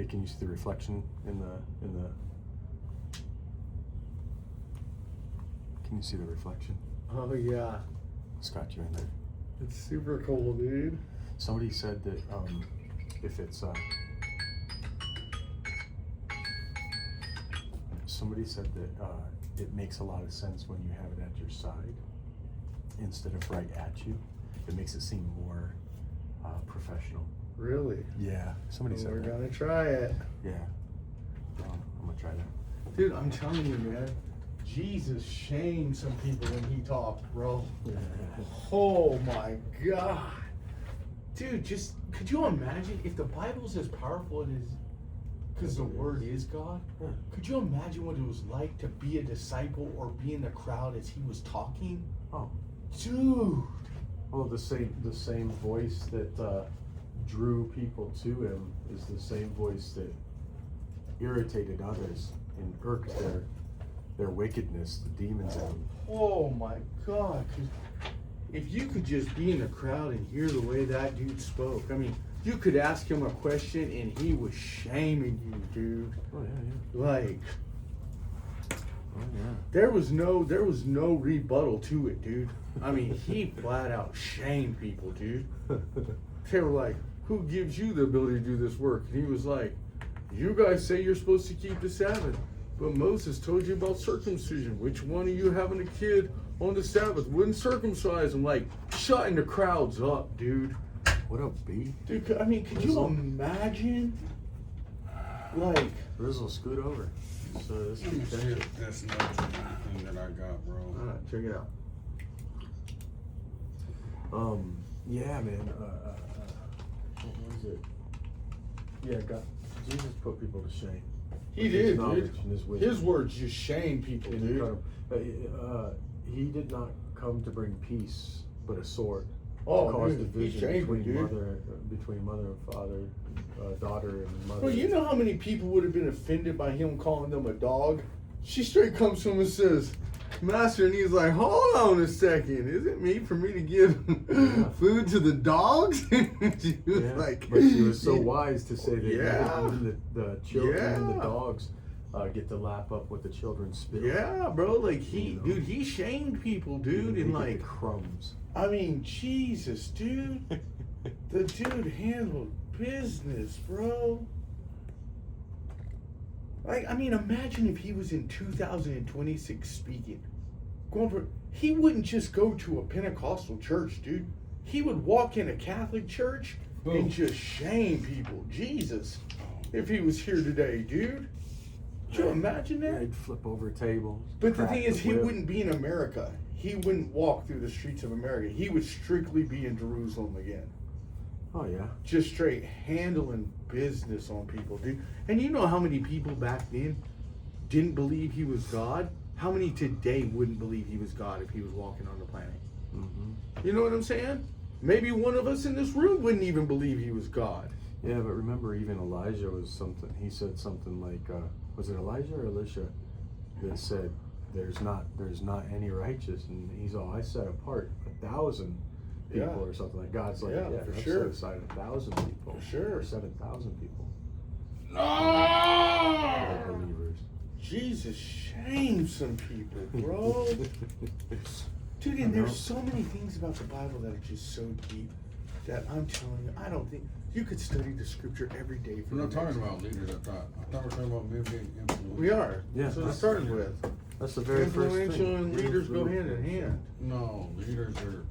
Hey, can you see the reflection in the? Can you see the reflection? Oh yeah, It's got you in there. it's super cool, dude. Somebody said that if it's somebody said that it makes a lot of sense when you have it at your side instead of right at you. It makes it seem more professional. Really? Yeah, somebody said We're that. gonna try it. Yeah, I'm gonna try that. Dude, I'm telling you, man. Jesus shamed some people when he talked, bro. Oh my God. Dude, just could you imagine if the Bible's as powerful as it is, because the Word is God? Yeah. Could you imagine what it was like to be a disciple or be in the crowd as he was talking? Oh, Dude. well, the same voice that drew people to him is the same voice that irritated others and irked their wickedness, the demons in them. Oh my God. If you could just be in the crowd and hear the way that dude spoke, I mean, you could ask him a question and he was shaming you, dude. Oh yeah, Like, oh yeah. there was no rebuttal to it, dude. I mean, he flat out shamed people, dude. They were like, who gives you the ability to do this work? And he was like, you guys say you're supposed to keep the Sabbath, but Moses told you about circumcision. Which one of you having a kid on the Sabbath wouldn't circumcise him? Like, shutting the crowds up, dude. What up, B? Dude, I mean, could you imagine? Like, Rizzle, scoot over. So this Let me see if that's another thing that I got, bro. alright, check it out. Yeah, man. What was it? Yeah, God, Jesus put people to shame. He With did, his knowledge dude. and his wisdom. His words just shame people, And dude. he did not come to bring peace, but a sword. Oh, To cause dude, he division shamed between me, dude. mother and father, daughter and mother. Well, you know how many people would have been offended by him calling them a dog? She straight comes to him and says, Master, and he's like, hold on a second. Is it me for me to give food to the dogs? She was Yeah, like, but she was so wise to say that Yeah. even the children and the Yeah. dogs get to lap up what the children spill. Yeah, bro, like You know? dude, he shamed people, Even dude, they and get like, the crumbs. I mean, Jesus, dude. The dude handled business, bro. Like, I mean, imagine if he was in 2026 speaking. He wouldn't just go to a Pentecostal church, dude. He would walk in a Catholic church Boom. and just shame people. Jesus. If he was here today, dude. Could you imagine Yeah, that? he'd flip over tables. But the crack thing is, he whip. wouldn't be in America. He wouldn't walk through the streets of America. He would strictly be in Jerusalem again. Oh yeah. Just straight handling business on people, dude. And you know how many people back then didn't believe he was God? How many today wouldn't believe he was God if he was walking on the planet? Mm-hmm. You know what I'm saying? Maybe one of us in this room wouldn't even believe he was God. Yeah, but remember, even Elijah was something. He said something like, was it Elijah or Elisha that said, "There's not any righteous," and he's all, "I set apart 1,000 people," Yeah. or something like. God's like, Yeah, "Yeah, for I've sure. set aside 1,000 people, For sure. or 7,000 people, No! like believers." Jesus shamed some people, bro. Dude, I and know. there's so many things about the Bible that are just so deep that I'm telling you, I don't think you could study the scripture every day for We're not the talking next- about leaders, I thought we're talking about men being influential. We are. Yeah. That's what I started with. That's the very first thing. Influential and leaders go hand in hand. No, leaders are.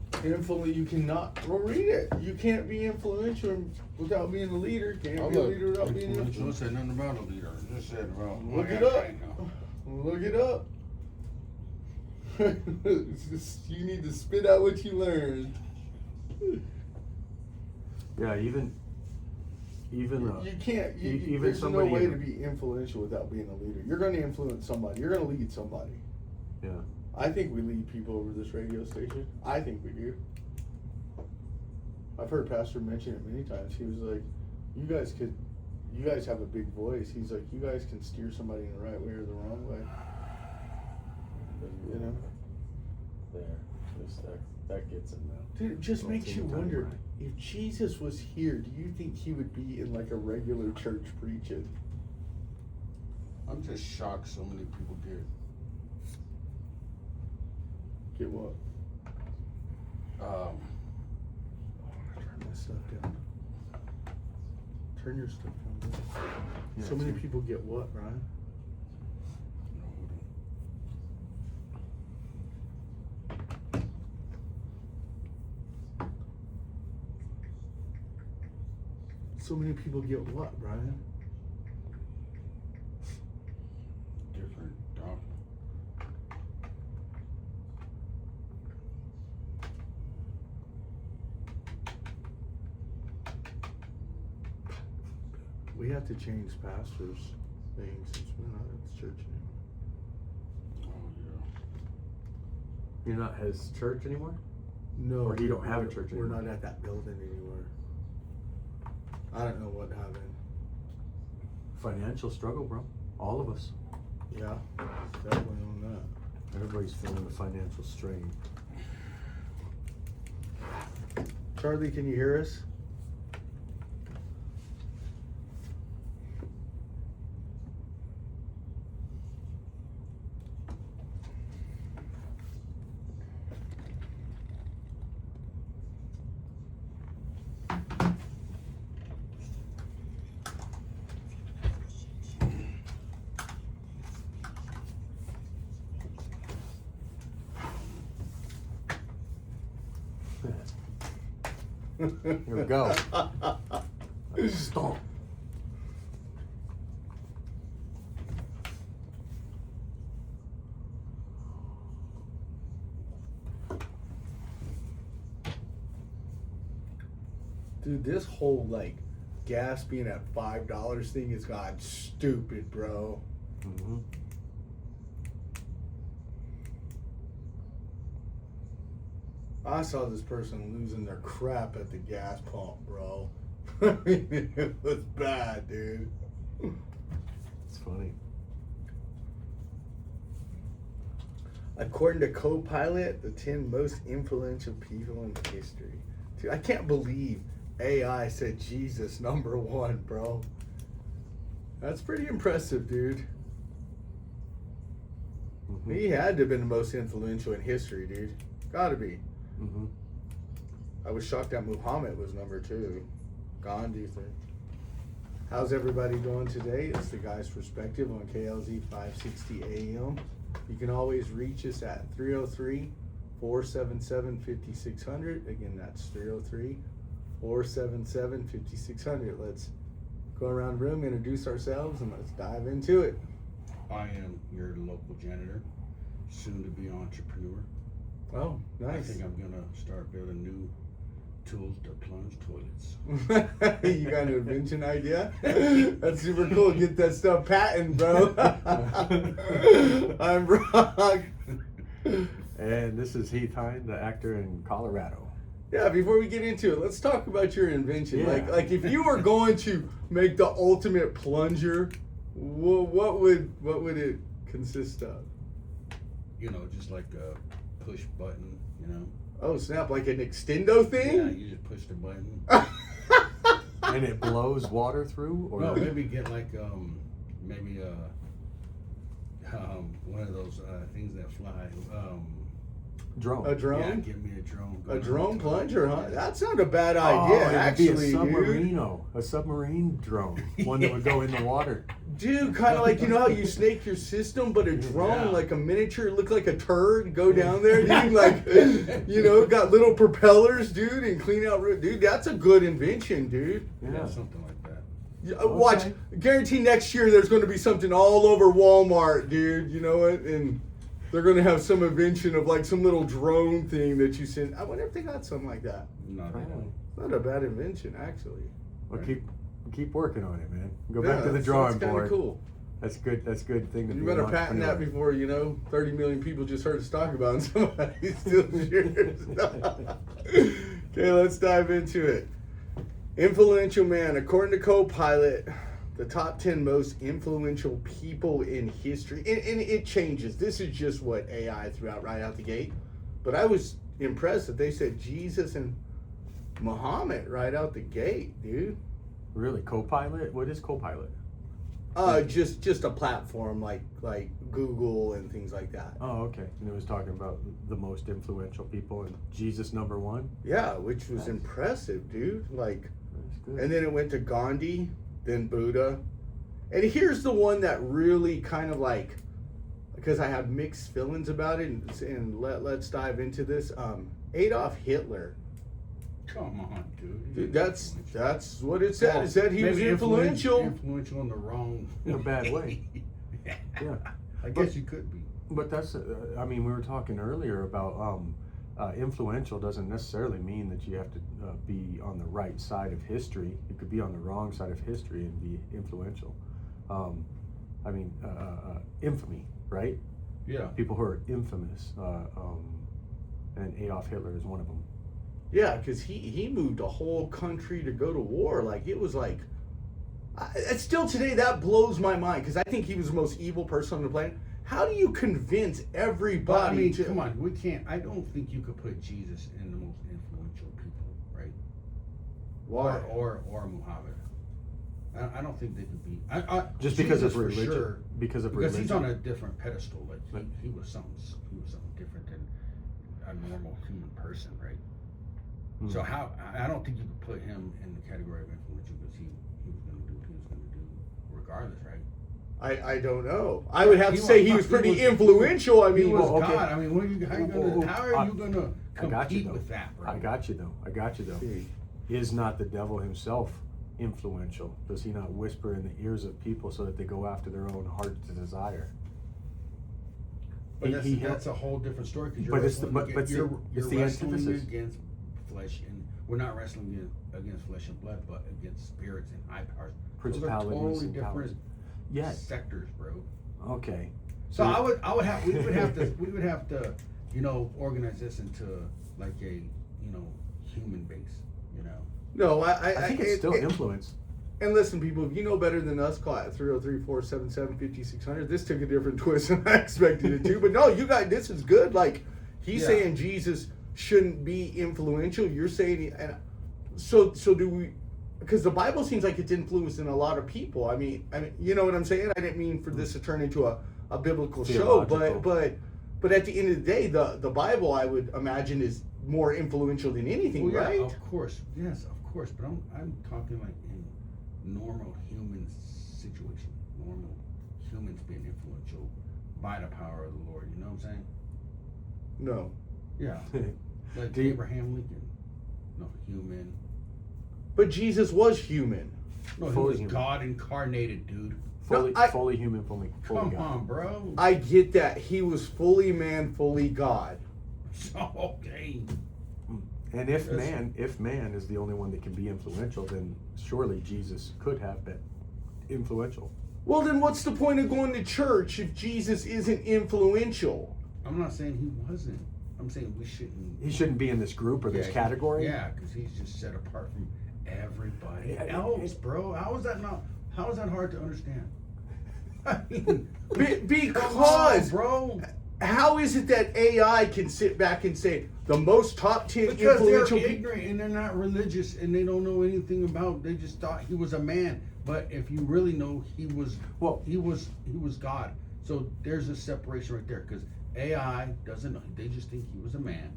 You cannot. Well, read it. You can't be influential without being a leader. You can't I be a look, leader without being influential. influential. It said nothing about a leader. It just said about. Look it yeah, up. I know. Look it up. It's just, you need to spit out what you learned. Yeah, even You can't. even There's no somebody way in- to be influential without being a leader. You're going to influence somebody. You're going to lead somebody. yeah. I think we lead people over this radio station. I think we do. I've heard Pastor mention it many times. He was like, you guys have a big voice. He's like, you guys can steer somebody in the right way or the wrong way. You know? There. that gets him now. Dude, it just Well, makes you teeny tiny wonder, Ryan. if Jesus was here, do you think he would be in like a regular church preaching? I'm just shocked so many people Get what? um Turn my stuff down. Turn your stuff down. Bro. Yeah, So many it's- people get what, Ryan? So many people get what, Brian? different doctrine. We have to change pastors' things since we're not at the church anymore. Oh yeah. You're not his church anymore? No, Or you don't have a church We're anymore? not at that building anymore. I don't know what happened. Financial struggle, bro. All of us. Yeah, definitely on that. Everybody's feeling the financial strain. Charlie, can you hear us? Here we go. Stomp. Dude, this whole like gas being at $5 thing has gotten stupid, bro. Mm-hmm. I saw this person losing their crap at the gas pump, bro. I mean, it was bad, dude. It's funny. According to Copilot, the 10 most influential people in history. Dude, I can't believe AI said Jesus #1, bro. That's pretty impressive, dude. Mm-hmm. He had to have been the most influential in history, dude. Gotta be. Mm-hmm. I was shocked that Muhammad was #2. Gandhi thing. How's everybody doing today? It's the Guy's Perspective on KLZ 560 AM. You can always reach us at 303-477-5600. Again, that's 303-477-5600. Let's go around the room, introduce ourselves, and let's dive into it. I am your local janitor, soon to be entrepreneur. Oh, I nice. think I'm gonna start building new tools to plunge toilets. You got an invention idea? That's super cool. Get that stuff patent, bro. I'm Brock. And this is Heath Hine, the actor in Colorado. Yeah, before we get into it, let's talk about your invention. Yeah. Like if you were going to make the ultimate plunger, what would it consist of? You know, just like a push button, you know. Oh snap! Like an extendo Yeah, thing? you just push the button. And it blows water through? Or No, maybe get like maybe one of those things that fly. drone. A drone? Yeah, give me a drone. A drone plunger, huh? That's not a bad Oh, idea, it would actually, be a dude. submarino, a submarine drone, one that would go in the water. Dude, kind of like, you know how you snake your system, but a drone, Yeah. like a miniature, look like a turd, go down there, dude, like, you know, got little propellers, dude, and clean out, dude, that's a good invention, dude. Yeah, something like that. Yeah, watch, guarantee next year there's going to be something all over Walmart, dude, you know what, and they're going to have some invention of like some little drone thing that you send. I wonder if they got something like that. No, they don't. Not a bad invention, actually. Well, keep working on it, man. Go Yeah, back to the that's drawing kinda board. cool. That's good. That's a good thing to You be better an patent that entrepreneur. before, you know, 30 million people just heard us talk about it and somebody steals yours. Okay, let's dive into it. Influential man. According to Copilot, the top 10 most influential people in history. And it changes. This is just what AI threw out right out the gate. But I was impressed that they said Jesus and Muhammad right out the gate, dude. Really, Copilot? What is Copilot? Just a platform like Google and things like that. Oh, okay. And it was talking about the most influential people, and Jesus number one. Yeah, which was Nice. impressive, dude. Like, That's good. and then it went to Gandhi, then Buddha, and here's the one that really kind of like, because I have mixed feelings about it, and let's dive into this. Adolf Hitler. Come on, dude. Dude, that's what it said. It said he was Maybe influential. Influential in the wrong. In a bad way. Yeah. Yeah. I guess you could be. But that's, I mean, we were talking earlier about influential doesn't necessarily mean that you have to be on the right side of history. You could be on the wrong side of history and be influential. I mean, infamy, right? Yeah. People who are infamous, and Adolf Hitler is one of them. Yeah, because he moved a whole country to go to war. Like, it was like, it's still today, that blows my mind, because I think he was the most evil person on the planet. How do you convince everybody But I mean, to... come on, we can't. I don't think you could put Jesus in the most influential people, right? Why? Or Muhammad. I don't think they could be. Just because of Jesus for religion. sure, Because of because religion. he's on a different pedestal. Like But- he was something different than a normal human person, right? Hmm. So how I don't think you could put him in the category of influential because he was going to do what he was going to do regardless, right? I don't know. I would have to He say was- he was he pretty was- influential. I He mean, was well, okay. God. I mean, how are you going to I got you compete though. with that, bro? I got you though. see. Is not the devil himself influential? Does he not whisper in the ears of people so that they go after their own heart's desire? But He- that's a whole different story because But it's the- wrestling but see, you're it's the wrestling antithesis. against flesh, and we're not wrestling against flesh and blood, but against spirits and high powers. Those are Principalities totally and different powers. Yes. sectors, bro. Okay. So I would have we would have to organize this into like a human base, No, I think it's still influence. And listen, people, if you know better than us, call it 303-477-5600. This took a different twist than I expected it to. But no, you guys, this is good. Like, he's Yeah. saying Jesus shouldn't be influential. You're saying, and so do we? Because the Bible seems like it's influencing a lot of people. I mean, you know what I'm saying? I didn't mean for this to turn into a biblical show, Theological. but at the end of the day, the Bible, I would imagine, is more influential than anything, Well, yeah, right? of course, yes, of course. But I'm talking like in normal human situation, normal humans being influential by the power of the Lord. You know what I'm saying? No. Yeah, like Do you- Abraham Lincoln, no human. But Jesus was human. No, he Fully was human. God incarnated, dude. Fully, I- fully human, fully Come God. on, bro. I get that. He was fully man, fully God. So, okay. And if That's- man is the only one that can be influential, then surely Jesus could have been influential. Well, then what's the point of going to church if Jesus isn't influential? I'm not saying he wasn't. I'm saying we shouldn't. He shouldn't be in this group or this Yeah, category. Yeah, because he's just set apart from everybody Yeah, else, bro. How is that hard to understand? I mean, Because, come on, bro. how is it that AI can sit back and say the most top 10 Because they're influential people? ignorant and they're not religious and they don't know anything about. They just thought he was a man, but if you really know, he was God. So there's a separation right there because AI doesn't know. They just think he was a man,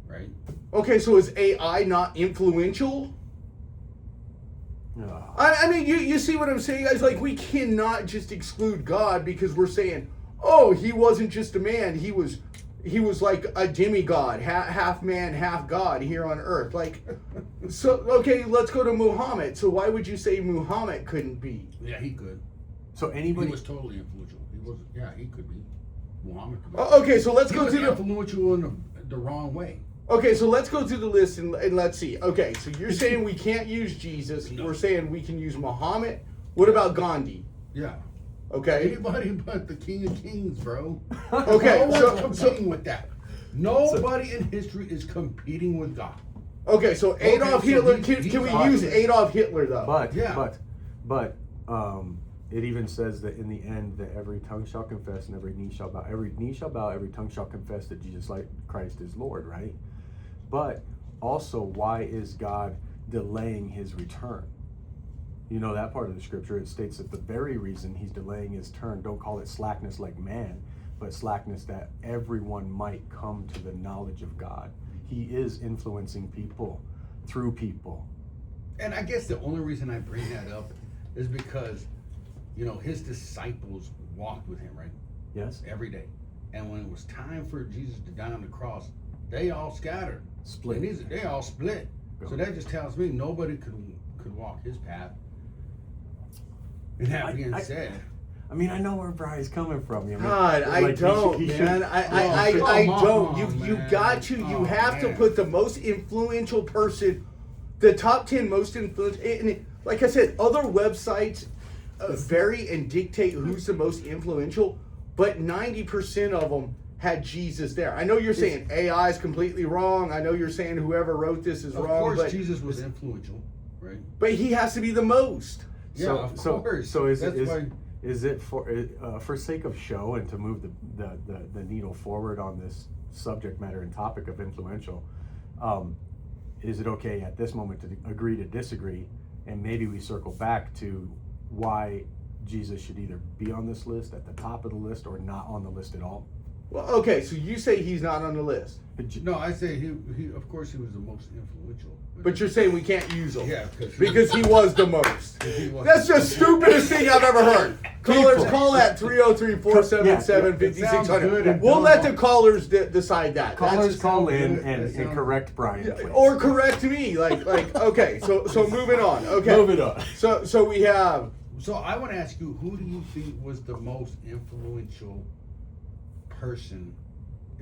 right? Okay, so is AI not influential? Yeah. I mean, you see what I'm saying, guys? Like, we cannot just exclude God because we're saying, oh, he wasn't just a man. He was like a demigod, half man, half God here on earth. Like, so, okay, let's go to Muhammad. So why would you say Muhammad couldn't be? Yeah, he could. So He anybody. was totally influential. He was. Yeah, he could be. Muhammad could be. Okay, so let's He go was to the... influential in the wrong way. Okay, so let's go through the list and let's see. Okay, so you're saying we can't use Jesus. No. We're saying we can use Muhammad. What about Gandhi? Yeah. Okay. Anybody but the King of Kings, bro. Okay, No one's competing with that. Nobody in history is competing with God. Okay, so Adolf so Hitler. he's Can we God. use Adolf Hitler though? But Yeah. it even says that in the end that every tongue shall confess and every knee shall bow, every tongue shall confess that Jesus Christ is Lord, right? but also, why is God delaying his return? You know that part of the scripture, it states that the very reason he's delaying his turn, don't call it slackness like man, but slackness that everyone might come to the knowledge of God. He is influencing people through people. And I guess the only reason I bring that up is because, you know, his disciples walked with him, right? Yes? Every day. And when it was time for Jesus to die on the cross, they all scattered. Split. And they all split. Go. So that just tells me nobody could walk his path. And that being said, I mean, I know where Brian's coming from. You know, God, I like, don't, he man. should- I come don't. on, You man. got to. You Oh, have to man. put the most influential person, the top 10 most influential. And like I said, other websites vary and dictate who's the most influential, but 90% of them had Jesus there. I know you're saying AI is completely wrong. I know you're saying whoever wrote this is of wrong. course, But Jesus was influential, right? but he has to be the most. Yeah, of course. So is That's why. it for sake of show and to move the needle forward on this subject matter and topic of influential? Is it okay at this moment to agree to disagree, and maybe we circle back to why Jesus should either be on this list at the top of the list or not on the list at all? Well, okay, so you say he's not on the list, No, I say he of course he was the most influential. but you're saying we can't use him. Yeah, Because he was the most. He was. That's the stupidest thing I've ever heard. Callers, call at 303-477-5600. We'll let the callers decide that. Callers sounds call in good. and That sounds- correct Brian, please. Or correct me, like okay. So moving on. Okay. Move it on. So we have. So I want to ask you, who do you think was the most influential person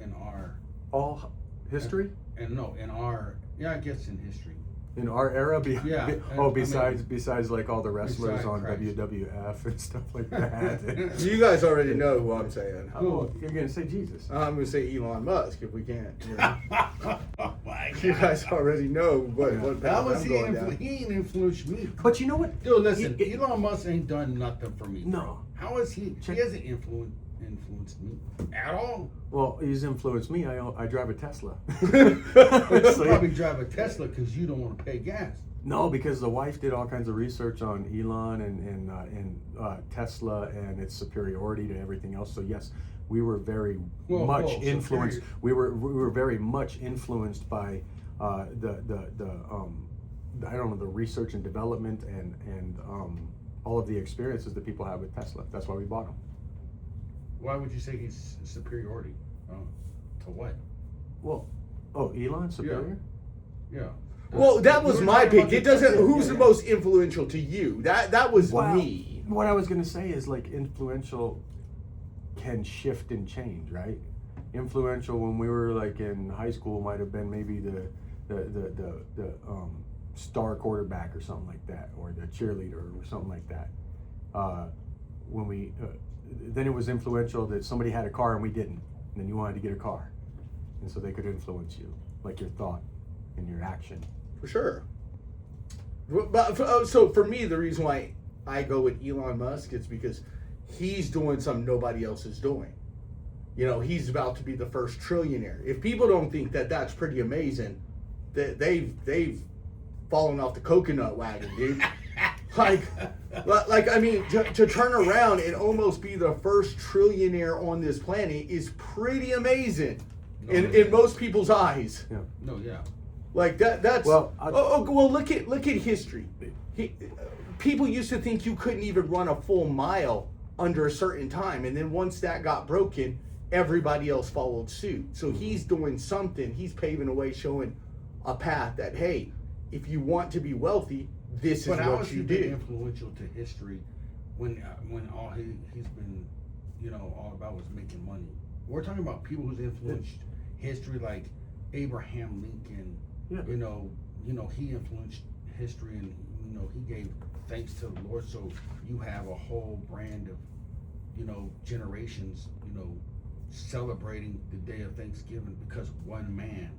in our All history in I guess in history? in our era. Yeah, Besides like all the wrestlers besides on Christ. WWF and stuff like that. You guys already know who I'm saying. Oh, you're gonna say Jesus. I'm gonna say Elon Musk if we can. You know? Oh my You God. guys already know what That path was I'm going down. he ain't influenced me. But you know what? Dude, listen, He- Elon Musk ain't done nothing for me. No. How is he? Check- He hasn't influenced me at all. Well, he's influenced me. I drive a Tesla. But you So, yeah. probably drive a Tesla because you don't want to pay gas. No, because the wife did all kinds of research on Elon and Tesla and its superiority to everything else. So yes, we were very much influenced. superior. We were very much influenced by the I don't know, the research and development and all of the experiences that people have with Tesla. That's why we bought them. Why would you say he's superiority? To what? Well, Elon superior? Yeah. Well, that was You were my talking pick. about It the doesn't. Tesla. Who's Yeah, the yeah. most influential to you? That was Well, me. What I was gonna say is like influential can shift and change, right? Influential when we were like in high school might have been maybe the star quarterback or something like that, or the cheerleader or something like that. When we then it was influential that somebody had a car and we didn't, and then you wanted to get a car, and so they could influence you, like your thought and your action. For sure. But so for me, the reason why I go with Elon Musk is because he's doing something nobody else is doing. You know, he's about to be the first trillionaire. If people don't think that that's pretty amazing, that they've fallen off the coconut wagon, dude. like I mean, to turn around and almost be the first trillionaire on this planet is pretty amazing in most people's eyes. Yeah. No, yeah. Like that's Well, well look at history. People used to think you couldn't even run a full mile under a certain time, and then once that got broken, everybody else followed suit. So he's doing something. He's paving a way, showing a path that hey, if you want to be wealthy, this is But how what has you he been do. influential to history when all he's been, all about was making money? We're talking about people who's influenced history, like Abraham Lincoln. Yeah. He influenced history, and he gave thanks to the Lord. So you have a whole brand of, generations, celebrating the day of Thanksgiving because of one man.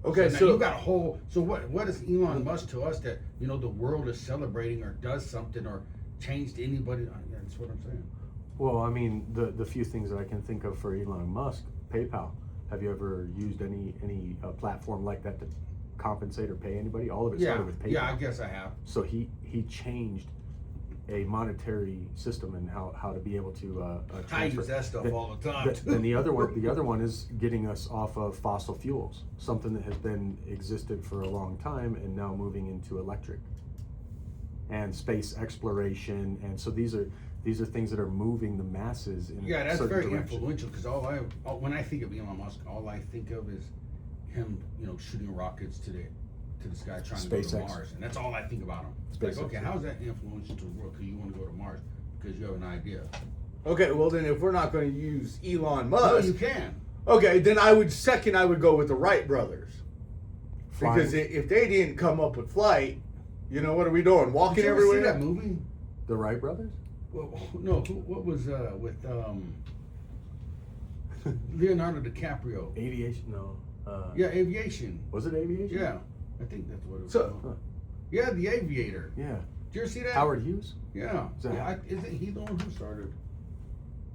Okay, now so you got a whole. So what is Elon Musk to us that the world is celebrating or does something or changed anybody? That's what I'm saying. Well, I mean, the few things that I can think of for Elon Musk, PayPal. Have you ever used any platform like that to compensate or pay anybody? All of it started with PayPal. Yeah, I guess I have. So he changed a monetary system and how to be able to I transfer. use that stuff all the time. Then the other one is getting us off of fossil fuels, something that has been existed for a long time and now moving into electric and space exploration. And so these are things that are moving the masses in Yeah, a that's certain very direction. influential because when I think of Elon Musk, all I think of is him, shooting rockets to the sky trying to go to SpaceX. Mars, and that's all I think about him. It's like, SpaceX, okay, yeah. how's that influential to the world? Because you want to go to Mars because you have an idea. Okay, well then if we're not going to use Elon Musk, No, you can. okay, then I would go with the Wright brothers. Flying. Because if they didn't come up with flight, what are we doing? Walking Did you ever everywhere? see that movie? The Wright brothers? Well, no, what was with Leonardo DiCaprio? Aviation? No. Yeah, aviation. Was it aviation? Yeah, I think that's what it was. So- called. Huh. Yeah, The Aviator. Yeah. Did you ever see that? Howard Hughes? Yeah. Is that- Yeah, isn't he the one who started?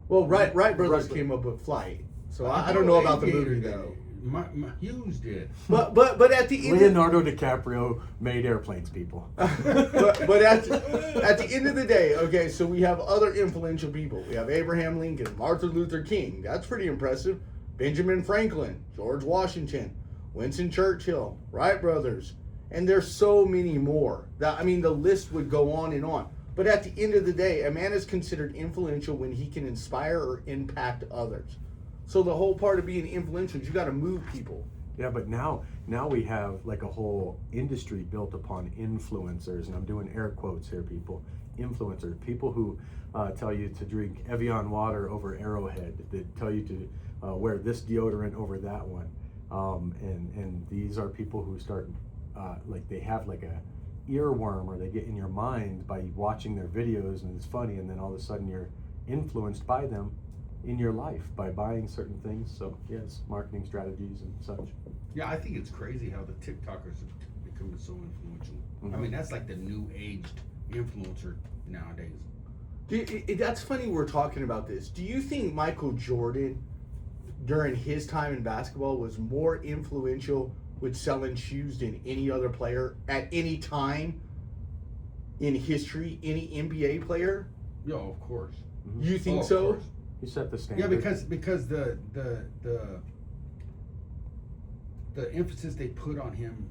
Well, Wright brothers Wright- came up with flight. So I don't know about the Aviator movie did. though. Hughes did. But at the end Leonardo DiCaprio made airplanes, people. but at the end of the day, okay, so we have other influential people. We have Abraham Lincoln, Martin Luther King. That's pretty impressive. Benjamin Franklin, George Washington, Winston Churchill, Wright brothers, and there's so many more. The list would go on and on. But at the end of the day, a man is considered influential when he can inspire or impact others. So the whole part of being influential is you got to move people. Yeah, but now we have like a whole industry built upon influencers, and I'm doing air quotes here, people. Influencers, people who tell you to drink Evian water over Arrowhead, that tell you to wear this deodorant over that one, and these are people who start like they have like a earworm, or they get in your mind by watching their videos, and it's funny, and then all of a sudden you're influenced by them in your life by buying certain things. So yes, marketing strategies and such. Yeah, I think it's crazy how the TikTokers have become so influential. Mhm. I mean, that's like the new aged influencer nowadays. That's funny we're talking about this. Do you think Michael Jordan, during his time in basketball, was more influential with selling shoes than any other player at any time in history, any NBA player? Yeah, of course. You think Of so? course. You set the Yeah, standard. because the emphasis they put on him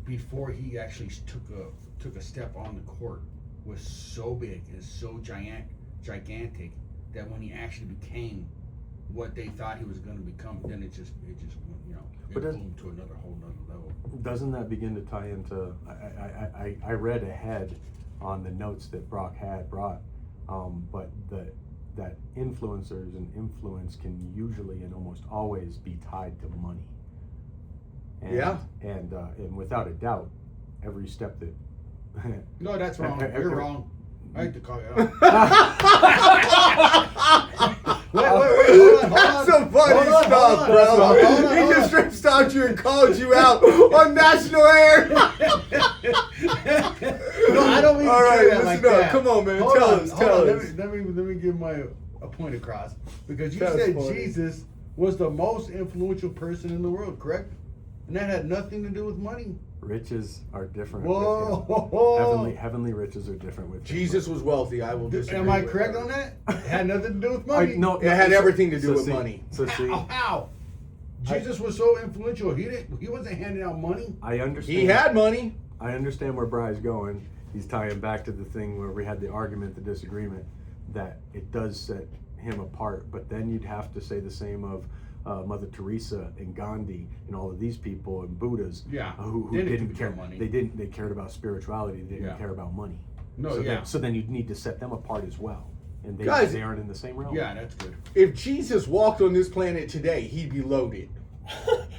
before he actually took a step on the court was so big and so gigantic that when he actually became what they thought he was going to become, then it just went, it But does- boomed to another whole level. Doesn't that begin to tie into? I read ahead on the notes that Brock had brought, but that influencers and influence can usually and almost always be tied to money. And, Yeah. And without a doubt, every step that. No, that's wrong. You're wrong. I hate to call you out. Wait, hold on. That's some funny stuff, bro. He just straight stopped you and called you out on national air. No, I don't mean to All right, say that listen like up. that. Come on, man. Hold Tell on, us. hold Tell on. us. Let me give a point across, because you That's said funny. Jesus was the most influential person in the world, correct? And that had nothing to do with money. Riches are different. Whoa. With him. Heavenly riches are different with him. Jesus was wealthy. I will disagree. Am I with correct that. on that? It had nothing to do with money. No, It had everything to do with see- money. So see, How? Jesus was so influential. He wasn't handing out money. I understand. He had money. I understand where Bry's going. He's tying back to the thing where we had the argument, the disagreement, that it does set him apart. But then you'd have to say the same of Mother Teresa and Gandhi and all of these people and Buddhas, Yeah, who they didn't didn't care. care money. They cared about spirituality. They didn't Yeah. care about money. No, so yeah. so then you'd need to set them apart as well, and they Guys- they aren't in the same realm. Yeah, that's good. If Jesus walked on this planet today, he'd be loaded.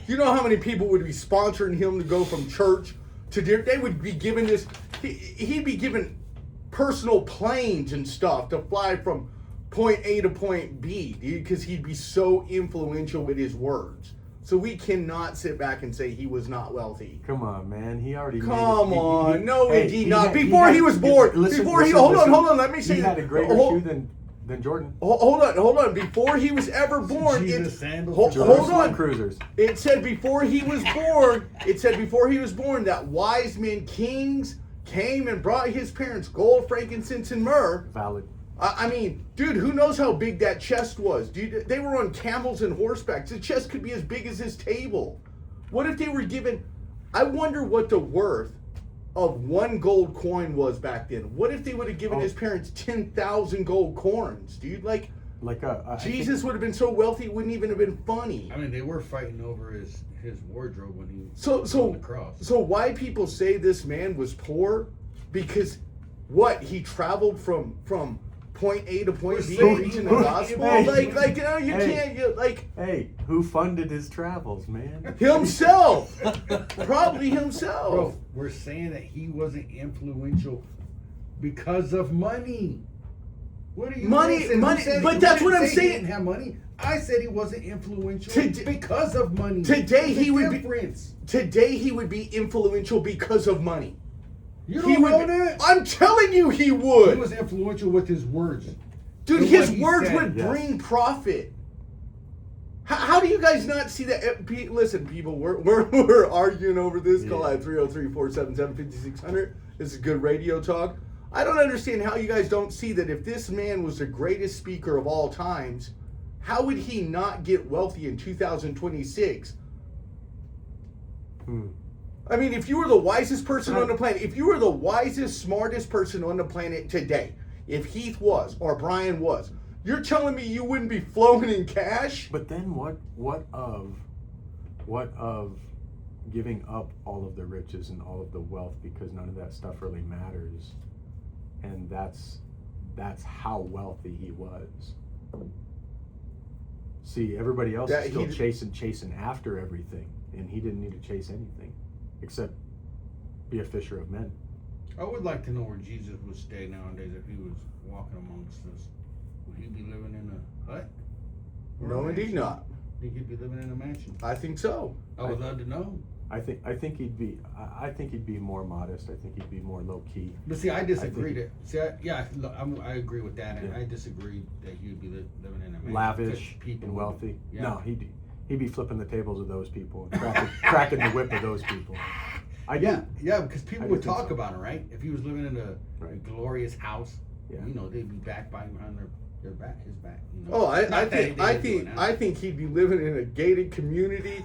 You know how many people would be sponsoring him to go from church to they would be given this. He'd be given personal planes and stuff to fly from point A to point B, dude, because he'd be so influential with his words. So we cannot sit back and say he was not wealthy. Come on, man. He already. Come made it. on, no, Hey, he did not. had- Before he was born, listen, before listen, hold listen. on, let me say He this. had a greater Hold- shoe than Then Jordan. Hold on. Before he was ever born, Jesus sandals. hold Jerusalem on. Cruisers. It said before he was born. It said before he was born that wise men, kings, came and brought his parents gold, frankincense, and myrrh. Valid. I mean, dude, who knows how big that chest was? Dude, they were on camels and horsebacks. The chest could be as big as this table. What if they were given? I wonder what the worth of one gold coin was back then. What if they would have given his parents 10,000 gold coins, dude? Like Jesus would have been so wealthy, it wouldn't even have been funny. I mean, they were fighting over his wardrobe when he So was on the cross. So why people say this man was poor? Because what, he traveled from point A to point B preaching the gospel? Hey. Like you know, you can't like Hey, who funded his travels, man? himself. Probably himself. Bro, we're saying that he wasn't influential because of money. What are you Money, missing? money, Who said- but who that's didn't what I'm say saying. He didn't have money. I said he wasn't influential Today- because of money. today There's he a would be- difference. Today he would be influential because of money. You He don't know would. that? I'm telling you, he He would. was influential with his words. Dude, And his what he words said. would Yes. bring profit. How do you guys not see that? Listen, people, we're arguing over this. Yeah. Call at 303-477-5600. This is good radio talk. I don't understand how you guys don't see that if this man was the greatest speaker of all times, how would he not get wealthy in 2026? I mean, if you were the wisest person on the planet, if you were the wisest, smartest person on the planet today, if Heath was or Brian was, you're telling me you wouldn't be flowing in cash? But then what of giving up all of the riches and all of the wealth because none of that stuff really matters, and that's how wealthy he was. See, everybody else That is still he- chasing after everything, and he didn't need to chase anything except be a fisher of men. I would like to know where Jesus would stay nowadays if he was walking amongst us. Would he be living in a hut? Or a No, indeed mansion? not. Think he'd be living in a mansion? I think so. I would love to know. I think he'd be more modest. I think he'd be more low key. But see, I disagree. think- I agree with that, and Yeah. I disagree that he would be living in a mansion. Lavish because and would- wealthy. Yeah. No, he'd be flipping the tables of those people, and cracking the whip of those people. I do. Yeah, because people I would do think talk so. about it, right? If he was living in a Right. glorious house, Yeah. you know, they'd be back by behind his back. You know? Oh, I Not that think they I would do it think now. I think he'd be living in a gated community,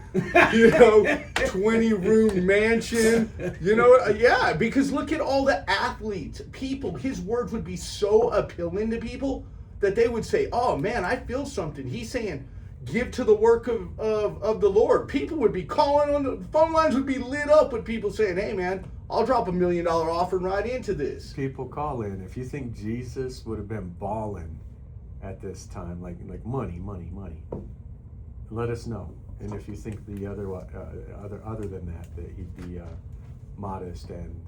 you know, 20-room mansion. You know, yeah, because look at all the athletes, people. His words would be so appealing to people that they would say, "Oh man, I feel something." He's saying, "Give to the work of the Lord." People would be calling on the phone lines would be lit up with people saying, "Hey man, I'll drop $1 million offering right into this." People call in. If you think Jesus would have been balling at this time, like money, let us know. And if you think the other than that he'd be modest and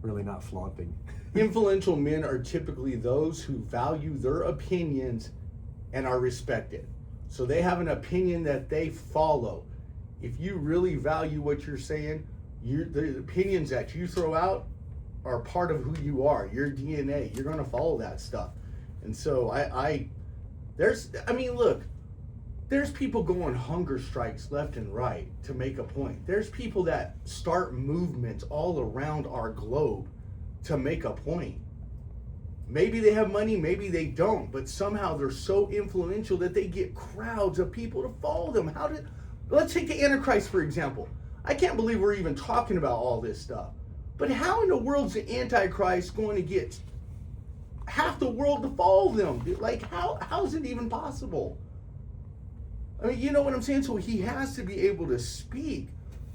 really not flaunting. Influential men are typically those who value their opinions and are respected. So they have an opinion that they follow. If you really value what you're saying, the opinions that you throw out are part of who you are, your DNA. You're going to follow that stuff. And so look, there's people going hunger strikes left and right to make a point. There's people that start movements all around our globe to make a point. Maybe they have money, maybe they don't, but somehow they're so influential that they get crowds of people to follow them. Let's take the Antichrist, for example. I can't believe we're even talking about all this stuff. But how in the world is the Antichrist going to get half the world to follow them? Like, how is it even possible? I mean, you know what I'm saying? So he has to be able to speak,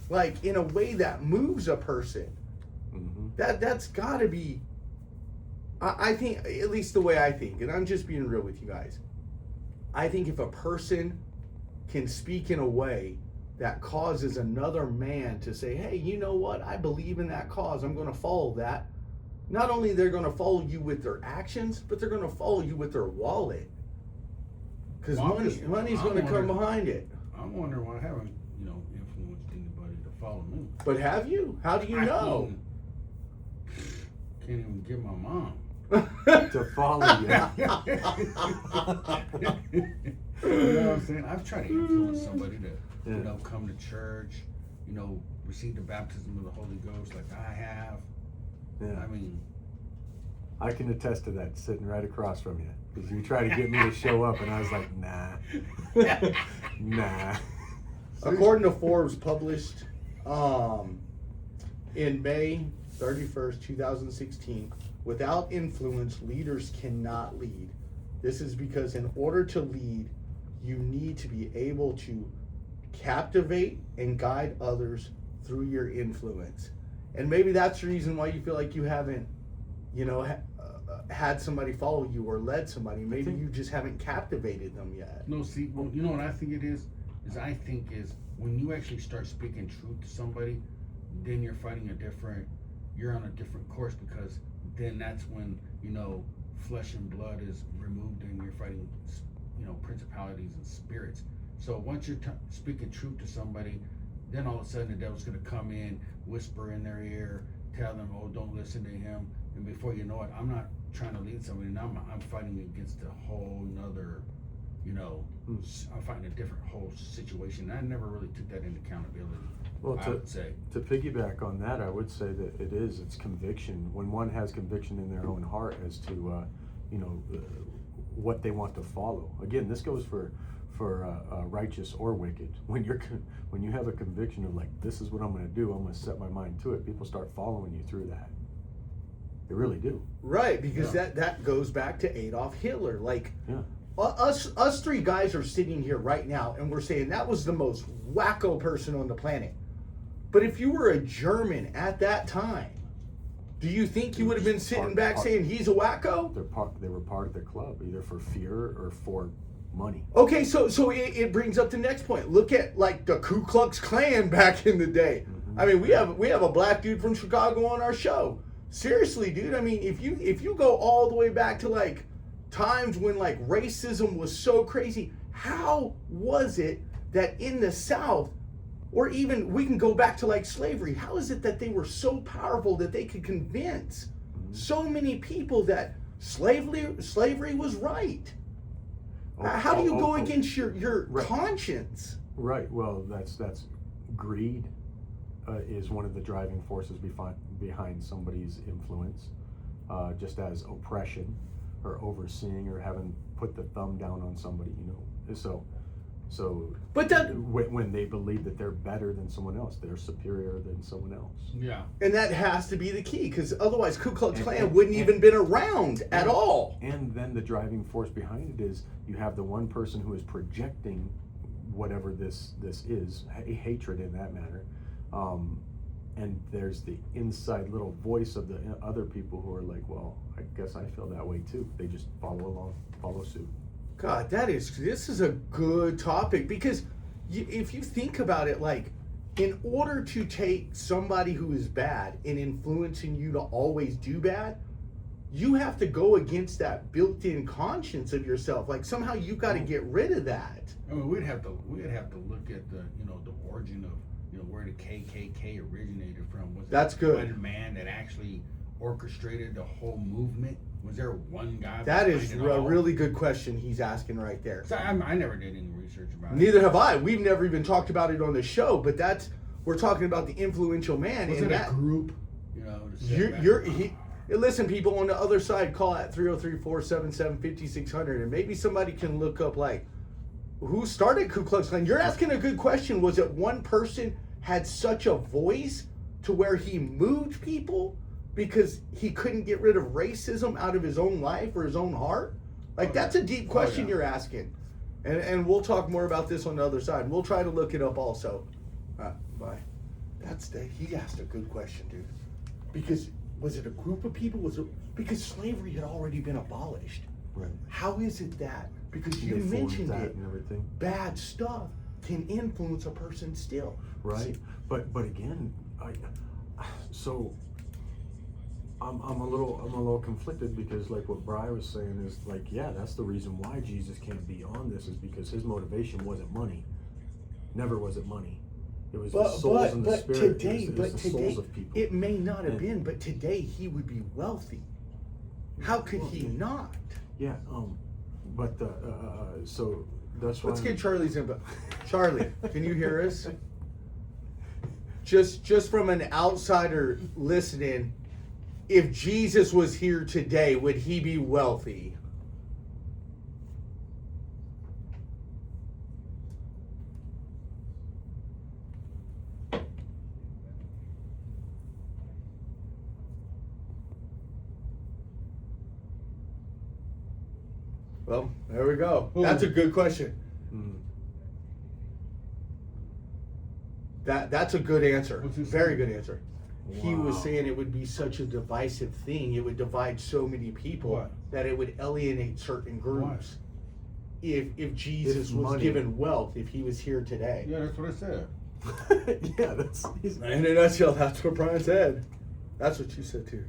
like, in a way that moves a person. Mm-hmm. That's got to be, I think, at least the way I think, and I'm just being real with you guys. I think if a person can speak in a way that causes another man to say, hey, you know what? I believe in that cause. I'm going to follow that. Not only they're going to follow you with their actions, but they're going to follow you with their wallet. Because money's going to come behind it. I'm wondering why I haven't, influenced anybody to follow me. But have you? How do you know? Can't even get my mom. to follow you. You know what I'm saying? I've tried to influence somebody to, Yeah. you know, come to church, you know, receive the baptism of the Holy Ghost like I have. Yeah. I mean, I can attest to that, sitting right across from you, because you tried to get me to show up, and I was like, nah, nah. According to Forbes, published in May 31st, 2016, without influence, leaders cannot lead. This is because in order to lead, you need to be able to captivate and guide others through your influence. And maybe that's the reason why you feel like you haven't, you know, had somebody follow you or led somebody. Maybe you just haven't captivated them yet. no, see, well, you know what I think it is I think is when you actually start speaking truth to somebody, then you're you're on a different course, because then that's when, you know, flesh and blood is removed and you're fighting, you know, principalities and spirits. So once you're speaking truth to somebody, then all of a sudden the devil's going to come in, whisper in their ear, tell them, oh, don't listen to him. And before you know it, I'm not trying to lead somebody, and I'm fighting against a whole nother, you know, I'm fighting a different whole situation. I never really took that into accountability. Well, I would say. to piggyback on that, I would say that it's conviction. When one has conviction in their own heart as to, you know, what they want to follow. Again, this goes for righteous or wicked. When you have a conviction of like, this is what I'm going to do, I'm going to set my mind to it, people start following you through that. They really do. Right, because that goes back to Adolf Hitler. Like, Yeah. us three guys are sitting here right now, and we're saying that was the most wacko person on the planet. But if you were a German at that time, do you think you would have been sitting back saying he's a wacko? They were part of the club, either for fear or for money. Okay, so it brings up the next point. Look at like the Ku Klux Klan back in the day. Mm-hmm. I mean, we have a black dude from Chicago on our show. Seriously, dude. I mean, if you go all the way back to like times when like racism was so crazy, how was it that in the South, or even we can go back to like slavery, how is it that they were so powerful that they could convince so many people that slavery was right? How do you go against your Right. conscience? Right. Well, that's greed is one of the driving forces behind somebody's influence, just as oppression or overseeing or having put the thumb down on somebody. You know, so. But that when they believe that they're better than someone else, they're superior than someone else. Yeah. and that has to be the key, because otherwise Ku Klux Klan wouldn't even been around at all. And then the driving force behind it is you have the one person who is projecting whatever this is, hatred in that matter, and there's the inside little voice of the other people who are like, well, I guess I feel that way too. They just follow suit. God, this is a good topic, because if you think about it, like, in order to take somebody who is bad and influencing you to always do bad, you have to go against that built-in conscience of yourself. Like, somehow you got to get rid of that. I mean, we'd have to look at the, you know, the origin of, you know, where the KKK originated from. Was That's it good. one man that actually orchestrated the whole movement? Was there one guy? That is behind it a all? really good question he's asking right there. So I never did any research about it. Neither have I. We've never even talked about it on the show, but we're talking about the influential man. Was and it that a group? You know, to sit back and- listen, people on the other side, call at 303-477-5600, and maybe somebody can look up, like, who started Ku Klux Klan. You're asking a good question. Was it one person had such a voice to where he moved people because he couldn't get rid of racism out of his own life or his own heart? Like, that's a deep question you're asking. And we'll talk more about this on the other side. We'll try to look it up also. Bye. He asked a good question, dude. Because was it a group of people? Because slavery had already been abolished. Right. How is it that? Because you They formed mentioned that it. and everything. Bad stuff can influence a person still. Right. See, But again, I'm a little conflicted, because like what Bri was saying is like, yeah, that's the reason why Jesus can't be on this, is because his motivation wasn't money. Never was it money. It was the souls and the spirit. Today, it was the souls of people. it may not have been, but today he would be wealthy. How could he not? Yeah. But so that's why. Let's get Charlie's input. Charlie, can you hear us? Just from an outsider listening, if Jesus was here today, would he be wealthy? Well, there we go. That's a good question. Mm. That's a good answer. What's he Very saying? good answer. He was Wow. saying it would be such a divisive thing. It would divide so many people What? that it would alienate certain groups. If Jesus If was money- given wealth, if he was here today. Yeah, that's what I said. Yeah, that's. In a nutshell, that's what Brian said. That's what you said too.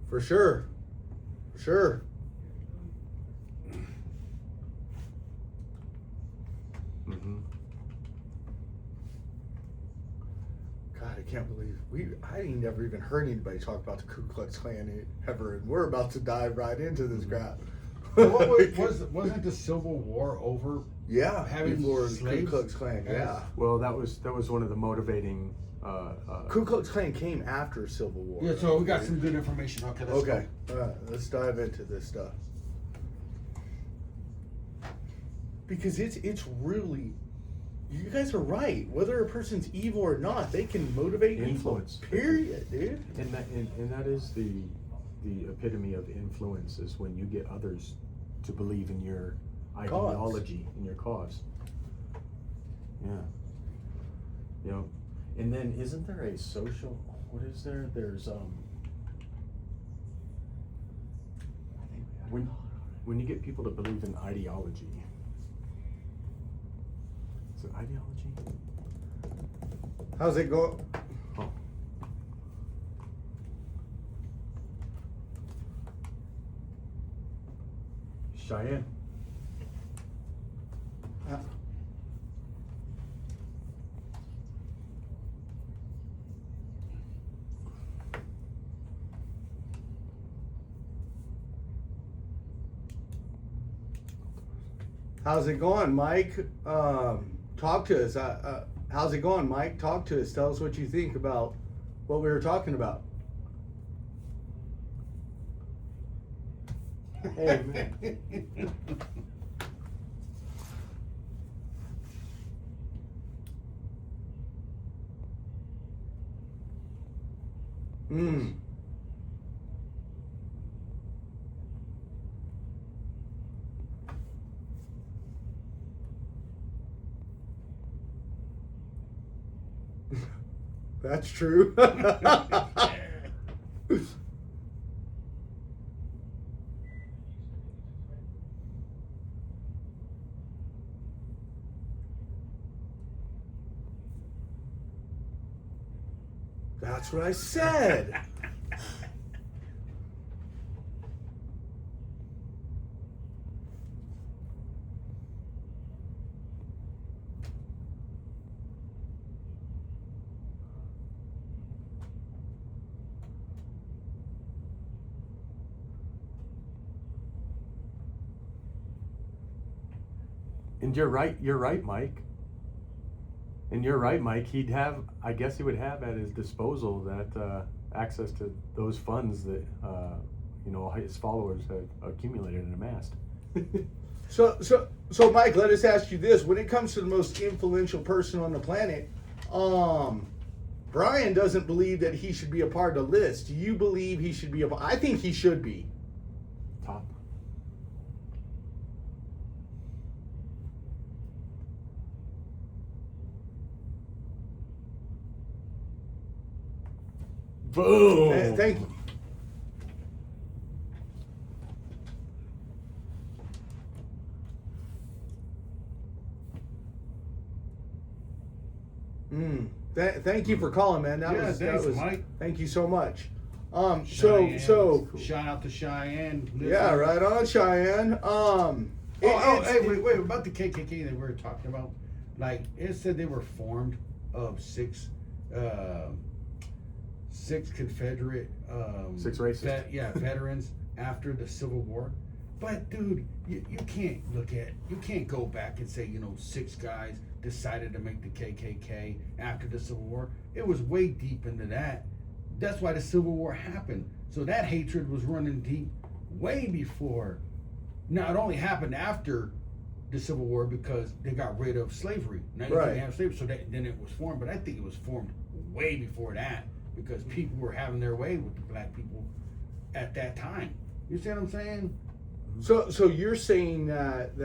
For sure. For sure. Mm-hmm. God, I can't believe I ain't never even heard anybody talk about the Ku Klux Klan ever, and we're about to dive right into this crap. Well, wasn't the Civil War over? Yeah, having before Ku slaves Klux Klan, yeah. Well, that was one of the motivating. Ku Klux Klan came after Civil War. Yeah, so we got some good information. Okay, let's Okay, let's dive into this stuff. Because it's really, you guys are right. Whether a person's evil or not, they can motivate Influence. people. Period, dude. And that is the epitome of influence, is when you get others to believe in your ideology, in your cause. Yeah. You know, and then isn't there a social? What is there? There's when you get people to believe in ideology. Is it ideology? How's it go? Oh. Cheyenne. How's it going, Mike? Talk to us. How's it going, Mike? Talk to us. Tell us what you think about what we were talking about. Hey, man. Mm. That's true. That's what I said. And you're right, Mike. And you're right, Mike. I guess he would have at his disposal that access to those funds that his followers have accumulated and amassed. So Mike, let us ask you this: when it comes to the most influential person on the planet, Brian doesn't believe that he should be a part of the list. Do you believe he should be I think he should be. Top. Boom. Thank you. Thank you for calling, man. Thanks, Mike. Thank you so much. Cheyenne. So Shout out to Cheyenne. yeah, right on, Cheyenne. Hey, wait, about the KKK that we were talking about. like it said they were formed of six Confederate Six racist. veterans after the Civil War. But dude, you can't go back and say, 6 guys decided to make the KKK after the Civil War. It was way deep into that. That's why the Civil War happened. So that hatred was running deep way before. Now it only happened after the Civil War because they got rid of slavery. Now you can't have slavery, so then it was formed. But I think it was formed way before that because people were having their way with the black people at that time. You see what I'm saying? So you're saying that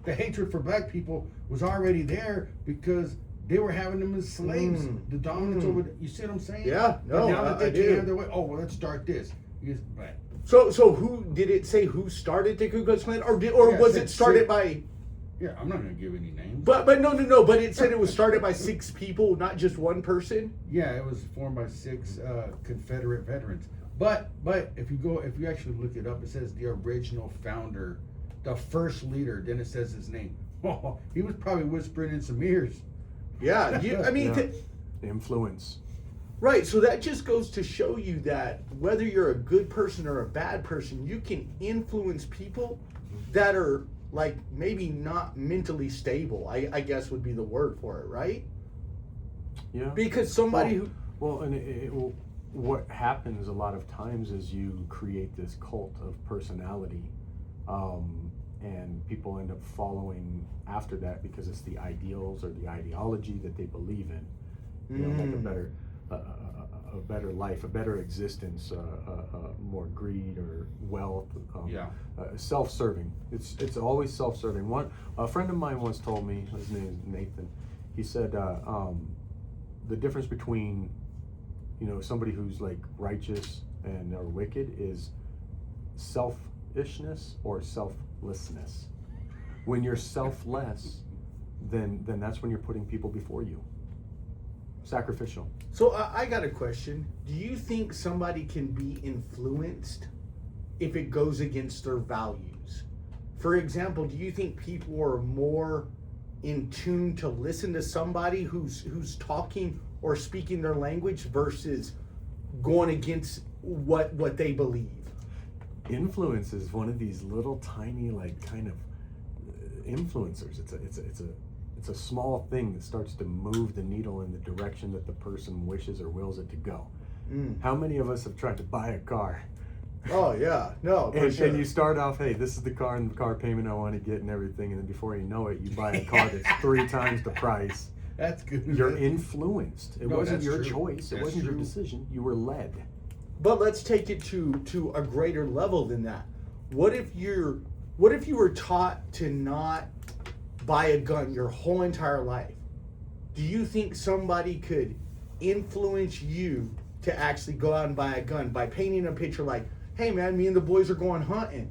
The hatred for black people was already there because they were having them as slaves. The dominance over. You see what I'm saying? Yeah, no, But now that I they do. can't have their way. Oh well, let's start this. But So who did it say who started the Ku Klux Klan, or was it started by? yeah, I'm not gonna give any names. But no. But it said it was started by 6 people, not just one person. Yeah, it was formed by 6 Confederate veterans. But if you actually look it up, it says the original founder, the first leader. Then it says his name. Oh, he was probably whispering in some ears. Yeah, I mean, Yeah. The influence. right. So that just goes to show you that whether you're a good person or a bad person, you can influence people that are like maybe not mentally stable. I guess would be the word for it, right? Yeah. Because somebody who Well, and what happens a lot of times is you create this cult of personality, and people end up following after that because it's the ideals or the ideology that they believe in. Like a better life, a better existence, more greed or wealth. Self-serving. It's always self-serving. A friend of mine once told me, his name is Nathan. He said the difference between somebody who's like righteous and or wicked is selfishness or selflessness. When you're selfless, then that's when you're putting people before you. Sacrificial. So I got a question. Do you think somebody can be influenced if it goes against their values? For example, do you think people are more in tune to listen to somebody who's talking or speaking their language versus going against what they believe? Influence is one of these little tiny like kind of influencers. It's a small thing that starts to move the needle in the direction that the person wishes or wills it to go. How many of us have tried to buy a car? Oh yeah, no. And you start off, hey, this is the car and the car payment I want to get and everything, and then before you know it, you buy a car that's 3 times the price. That's good. You're influenced. It wasn't that's your true. choice. It That's wasn't your true. decision. You were led. But let's take it to a greater level than that. What if you were taught to not buy a gun your whole entire life? Do you think somebody could influence you to actually go out and buy a gun by painting a picture like, hey man, me and the boys are going hunting.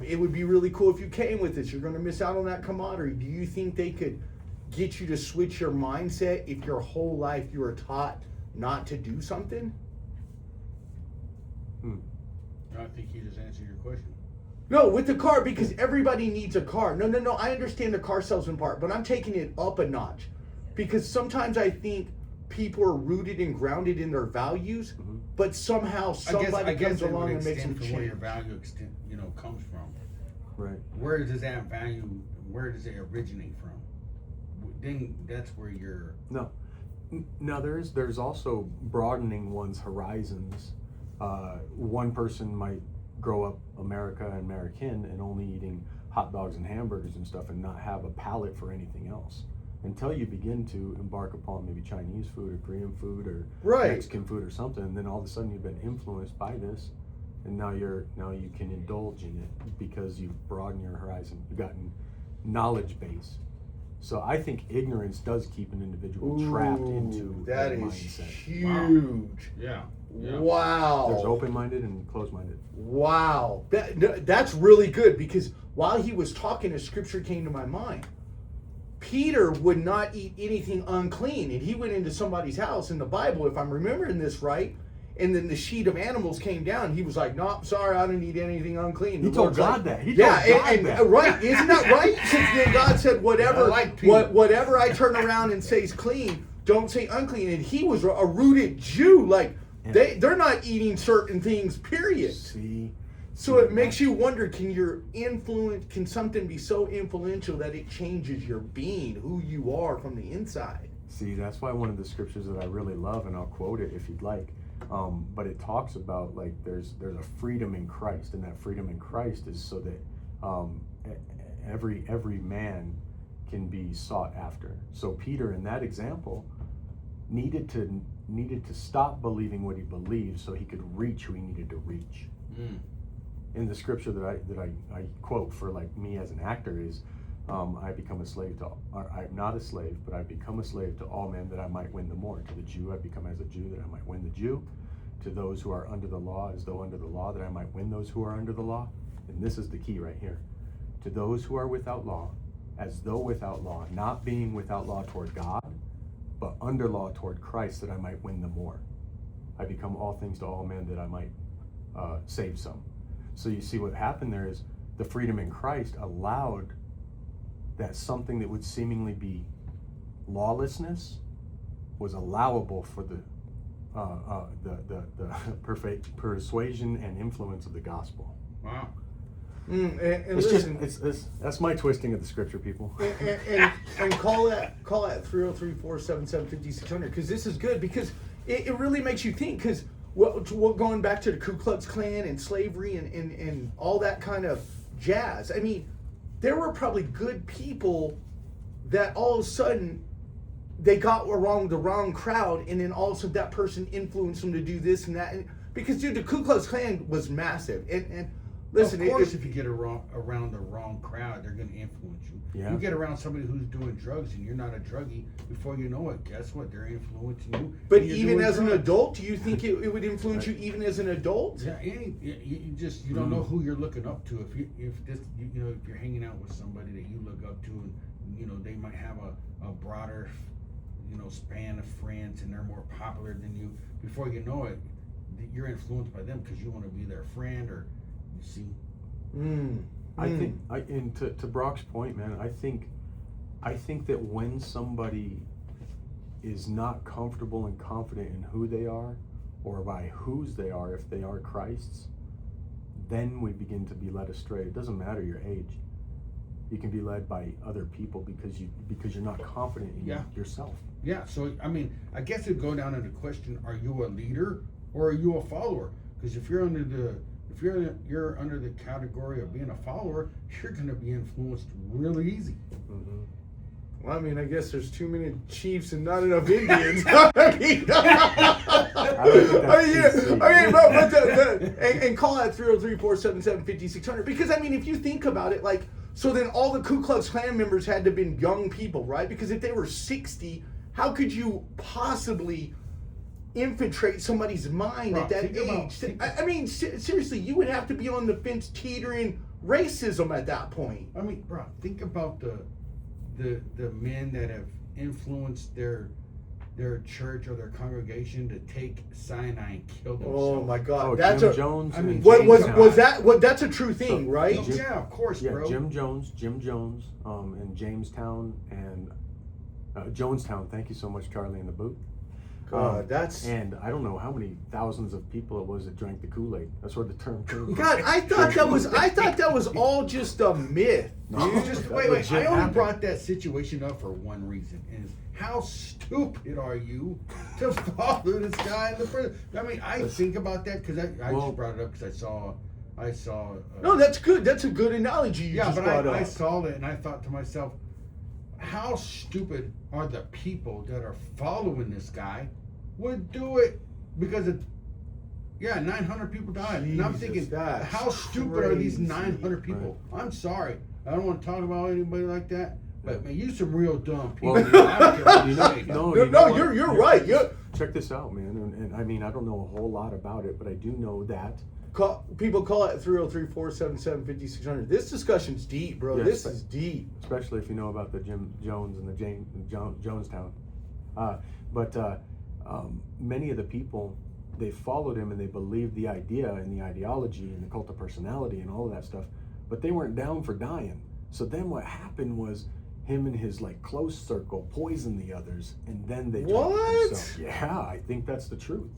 It would be really cool if you came with us. You're going to miss out on that camaraderie. Do you think they could get you to switch your mindset if your whole life you were taught not to do something? I think he just answered your question. No, with the car, because everybody needs a car. No, I understand the car salesman part, but I'm taking it up a notch. Because sometimes I think people are rooted and grounded in their values, but somehow somebody comes along and makes them for where your change. value comes from. Right. Where does that value? Where does it originate from? Then that's where you're. No. Now there's also broadening one's horizons. One person might grow up American and only eating hot dogs and hamburgers and stuff and not have a palate for anything else until you begin to embark upon maybe Chinese food or Korean food or Mexican food or something, and then all of a sudden you've been influenced by this, and now you can indulge in it because you've broadened your horizon. You've gotten knowledge base. So I think ignorance does keep an individual trapped into that their is mindset. huge. Yeah. Wow. There's open-minded and closed-minded. Wow. That's really good, because while he was talking, a scripture came to my mind. Peter would not eat anything unclean, and he went into somebody's house in the Bible, if I'm remembering this right, and then the sheet of animals came down. He was like, "No, sorry, I don't need anything unclean." He The told Lord's God like, that. He yeah, told God and that. right, isn't that right? Since then God said, "Whatever, I like Peter. whatever I turn around and say is clean, don't say unclean." And he was a rooted Jew, like they're not eating certain things. Period. See, So it makes you wonder: can something be so influential that it changes your being, who you are from the inside? See, that's why one of the scriptures that I really love, and I'll quote it if you'd like, but it talks about like there's a freedom in Christ, and that freedom in Christ is so that every man can be sought after. So Peter, in that example, needed to stop believing what he believed so he could reach who he needed to reach. In the scripture that I quote for like me as an actor is, I become a slave to, or I'm not a slave, but I become a slave to all men that I might win the more. To the Jew, I become as a Jew that I might win the Jew. To those who are under the law, as though under the law, that I might win those who are under the law. And this is the key right here. To those who are without law, as though without law, not being without law toward God, but under law toward Christ, that I might win the more. I become all things to all men that I might save some. So you see what happened there is the freedom in Christ allowed that something that would seemingly be lawlessness was allowable for the persuasion and influence of the gospel. Wow. And It's listen, that's my twisting of the scripture, people. and call that 303-477-5600, because this is good, because it really makes you think, because what going back to the Ku Klux Klan and slavery and all that kind of jazz, I mean, there were probably good people that all of a sudden they got the wrong crowd, and then all of a sudden that person influenced them to do this and that, and because dude, the Ku Klux Klan was massive, and listen, of course, if you get around the wrong crowd, they're going to influence you. Yeah. You get around somebody who's doing drugs and you're not a druggie, before you know it, guess what? They're influencing you. but and you're even doing as an drugs. adult, do you think it would influence you even as an adult? Yeah, you don't know who you're looking up to. If you're hanging out with somebody that you look up to, and they might have a broader span of friends, and they're more popular than you. Before you know it, you're influenced by them because you want to be their friend, or you see. I think, and to Brock's point, man, I think that when somebody is not comfortable and confident in who they are, or by whose they are, if they are Christ's, then we begin to be led astray. It doesn't matter your age. You can be led by other people because you're not confident in yourself. Yeah, so I mean, I guess it'd go down to the question: are you a leader or are you a follower? Because if you're under the category of being a follower, you're going to be influenced really easy. Mm-hmm. Well, I mean, I guess there's too many chiefs and not enough Indians. I mean, call that 303-477-5600, because I mean, if you think about it, like, so then all the Ku Klux Klan members had to have been young people, right? Because if they were 60, how could you possibly infiltrate somebody's mind at that age? I mean, seriously, you would have to be on the fence teetering racism at that point. I mean, bro, think about the men that have influenced their church or their congregation to take cyanide and kill themselves. Oh my God, Oh, that's Jim a. Jones. I mean, and What Jamestown. was that? What that's a true thing, right? Oh, yeah, of course, Yeah, bro. Jim Jones, and Jamestown and Jonestown. Thank you so much, Charlie in the booth. That's. And I don't know how many thousands of people it was that drank the Kool-Aid. That's where the term came from. God, I thought that was all just a myth, No. dude. Just That wait. legit I only happened. brought that situation up for one reason, is how stupid are you to follow this guy in the prison? I mean, I think about that because I just brought it up because I saw. No, that's good. That's a good analogy you yeah, just but brought I up. saw it and I thought to myself, how stupid are the people that are following this guy would do it because it. Yeah, 900 people died. And I'm Jesus, thinking, that's how stupid are these crazy. 900 people? I'm sorry. I don't want to talk about anybody like that. But man, you some real dumb people. Well, I don't care what you say. You're right. Check this out, man. And I mean, I don't know a whole lot about it, but I do know that. People call it 303-477-5600. This discussion's deep, bro. Yes, This is deep. Especially if you know about the Jim Jones and the Jonestown. But many of the people they followed him and they believed the idea and the ideology and the cult of personality and all of that stuff, but they weren't down for dying. So then what happened was him and his like close circle poisoned the others, and then they What? themselves. Yeah, I think that's the truth.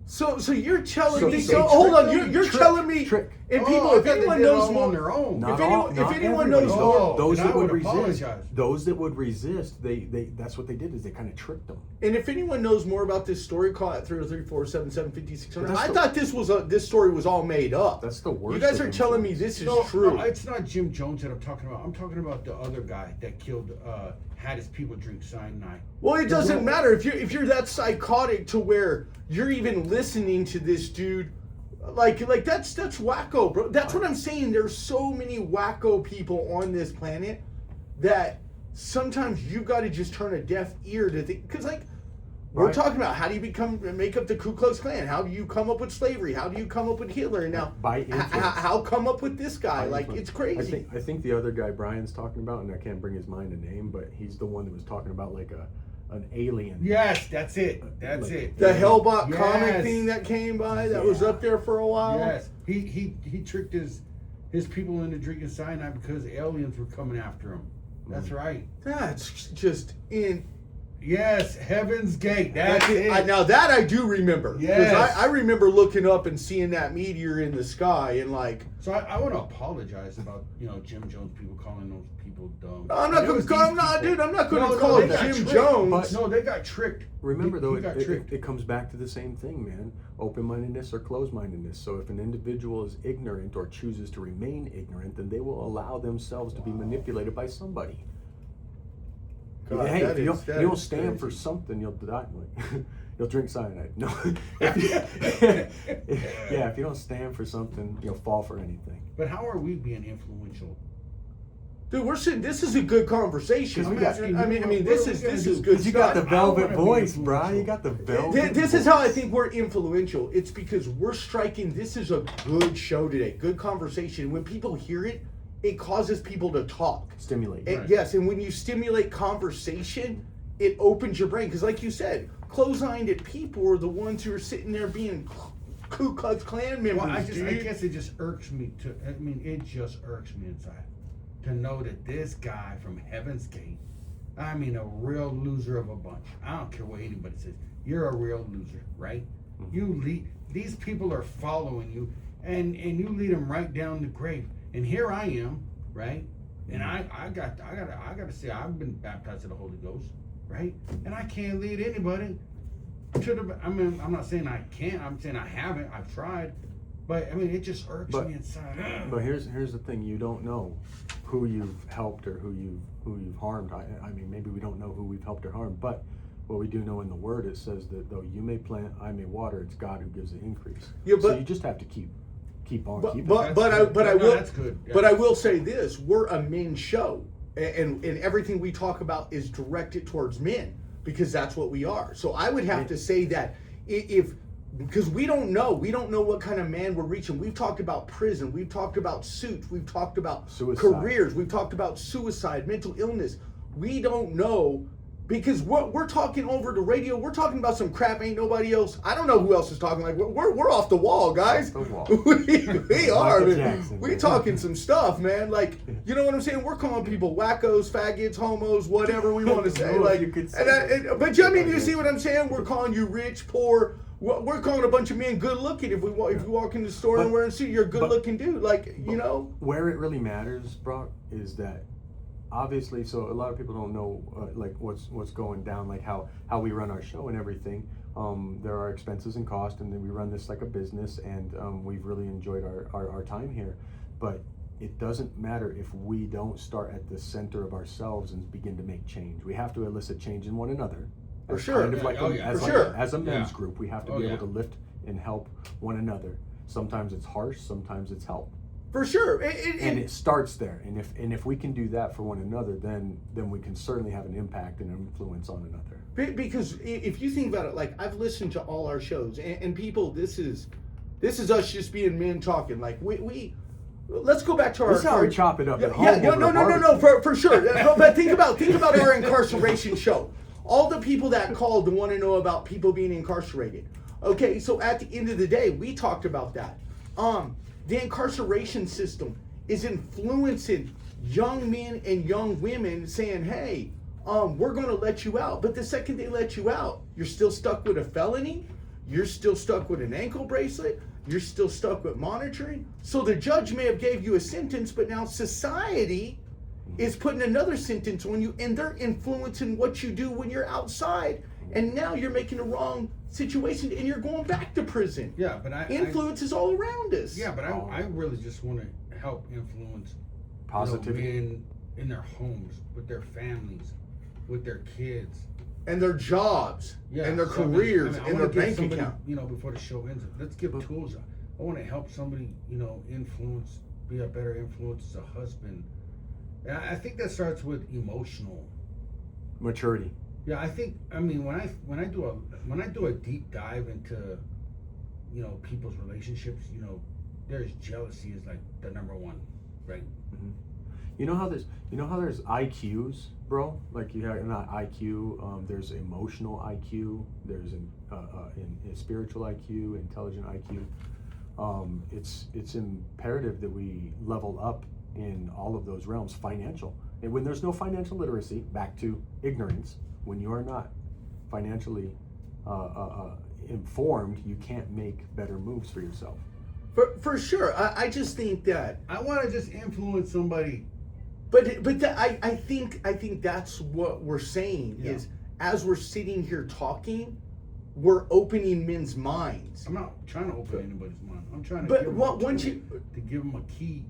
So you're telling me? So So they hold on, tricked them? you're telling me? Trick. And Oh, people, I if thought they anyone did it knows all more, on their own. Not If anyone- all, if not anyone everybody. knows more- those then that I would would resist, apologize. those that would resist, they that's what they did is they kind of tricked them. and if anyone knows more about this story, call it 303-477-5600. That's I the- thought this story was all made up. That's the worst. You guys of are telling me influence. this is true. No, it's not Jim Jones that I'm talking about. I'm talking about the other guy that killed, had his people drink cyanide. Well, it doesn't matter if you're that psychotic to where you're even listening to this dude. Like that's wacko, bro. That's what I'm saying. There's so many wacko people on this planet that sometimes you got to just turn a deaf ear to think. Because like we're Right. talking about how do you make up the Ku Klux Klan? How do you come up with slavery? How do you come up with Hitler? Now By influence. how come up with this guy? Like it's crazy. I think the other guy Brian's talking about, and I can't bring his mind to name, but he's the one that was talking about like an alien. Yes, that's it. That's it. The Hellbot comic Yes. thing that came by that was up there for a while. Yes, he tricked his people into drinking cyanide because aliens were coming after him. That's right. That's just in. Yes, Heaven's Gate. That's it. Now that I do remember. 'Cause Yes. I remember looking up and seeing that meteor in the sky and like. So I want to apologize about Jim Jones people calling those people dumb. I'm not It going was to these call. No, people. dude, I'm not going to No, call they it got Jim tricked. Jones. But- No, they got tricked. Remember though, he got tricked. it comes back to the same thing, man. Open-mindedness or closed-mindedness. So if an individual is ignorant or chooses to remain ignorant, then they will allow themselves to be manipulated by somebody. God, Hey, that if you is- don't, that you don't is stand crazy. for something, you'll die. You'll drink cyanide. No. If you don't stand for something, you'll fall for anything. But how are we being influential? Dude, we're sitting. This is a good conversation. 'Cause we I got- mean, what this are is we gonna this do? is good. You got the stuff. velvet wanna be voice, bro. influential. You got the velvet. This is how I voice. think we're influential. It's because we're striking. This is a good show today. Good conversation. When people hear it, it causes people to talk. Stimulate. And yes, and when you stimulate conversation, it opens your brain. Because, like you said, closed-minded people are the ones who are sitting there being Ku Klux Klan members. Well, I dude. guess it just irks me it just irks me inside to know that this guy from Heaven's Gate, a real loser of a bunch. I don't care what anybody says. You're a real loser, right? Mm-hmm. These people are following you, and you lead them right down the grave. And here I am, right? And I gotta say I've been baptized in the Holy Ghost, right? And I can't lead anybody to the. I'm not saying I can't. I'm saying I haven't. I've tried, but it just irks me inside. But here's the thing: you don't know who you've helped or who you've harmed. I mean, maybe we don't know who we've helped or harmed, but what we do know in the Word, it says that though you may plant, I may water. It's God who gives the increase. Yeah, so but- you just have to keep on. But keeping. That's good. Yeah. But I will say this: we're a men's show, and everything we talk about is directed towards men because that's what we are. So I would have to say that because we don't know what kind of man we're reaching. We've talked about prison, we've talked about suits, we've talked about Suicide. careers, we've talked about suicide, mental illness. We don't know. Because we're talking over the radio, we're talking about some crap ain't nobody else. I don't know who else is talking. Like we're off the wall, guys. Off the wall. we are. Michael Man. Jackson, We man. talking some stuff, man. Like you know what I'm saying? We're calling people wackos, faggots, homos, whatever we want to say. Well, like, you could say but I mean, you see what I'm saying? We're calling you rich, poor. We're calling a bunch of men good looking. If you walk in the store and wearing a suit, you're a good looking dude. Like you know. Where it really matters, Brock, is that obviously, so a lot of people don't know like what's going down, like how we run our show and everything. There are expenses and costs, and then we run this like a business, and we've really enjoyed our time here. But it doesn't matter if we don't start at the center of ourselves and begin to make change. We have to elicit change in one another. For As sure. kind of like Yeah, oh, yeah. as, For like sure. as a men's Yeah. group, we have to Oh, be yeah. able to lift and help one another. Sometimes it's harsh, sometimes it's help. For sure. And it starts there, and if we can do that for one another, then we can certainly have an impact and influence on another. Because if you think about it, like I've listened to all our shows, and people, this is us just being men talking. Like we let's go back to our. This is how we chop it up at home. Yeah, over no, a for sure. But think about our incarceration show. All the people that called to want to know about people being incarcerated. Okay, so at the end of the day, we talked about that. The incarceration system is influencing young men and young women saying, hey, we're going to let you out. But the second they let you out, you're still stuck with a felony. You're still stuck with an ankle bracelet. You're still stuck with monitoring. So the judge may have gave you a sentence, but now society is putting another sentence on you, and they're influencing what you do when you're outside. And now you're making the wrong situation, and you're going back to prison. Yeah, but Influence is all around us. Yeah, but I really just want to help influence Positivity. men in their homes, with their families, with their kids, And their jobs, and their so, careers, I and their wanna give bank somebody, account. before the show ends, let's give tools. I want to help somebody, influence, be a better influence as a husband. And I think that starts with emotional. Maturity. Yeah, when I do a deep dive into, people's relationships, there's jealousy is like the number one, right? Mm-hmm. You know how there's IQs, bro? Like you have not IQ. There's emotional IQ. There's in spiritual IQ, intelligent IQ. It's imperative that we level up in all of those realms. Financial, and when there's no financial literacy, back to ignorance. When you are not financially informed, you can't make better moves for yourself. For sure. I just think that. I want to just influence somebody. I think that's what we're saying is, as we're sitting here talking, we're opening men's minds. I'm not trying to open anybody's mind. I'm trying to give them a key.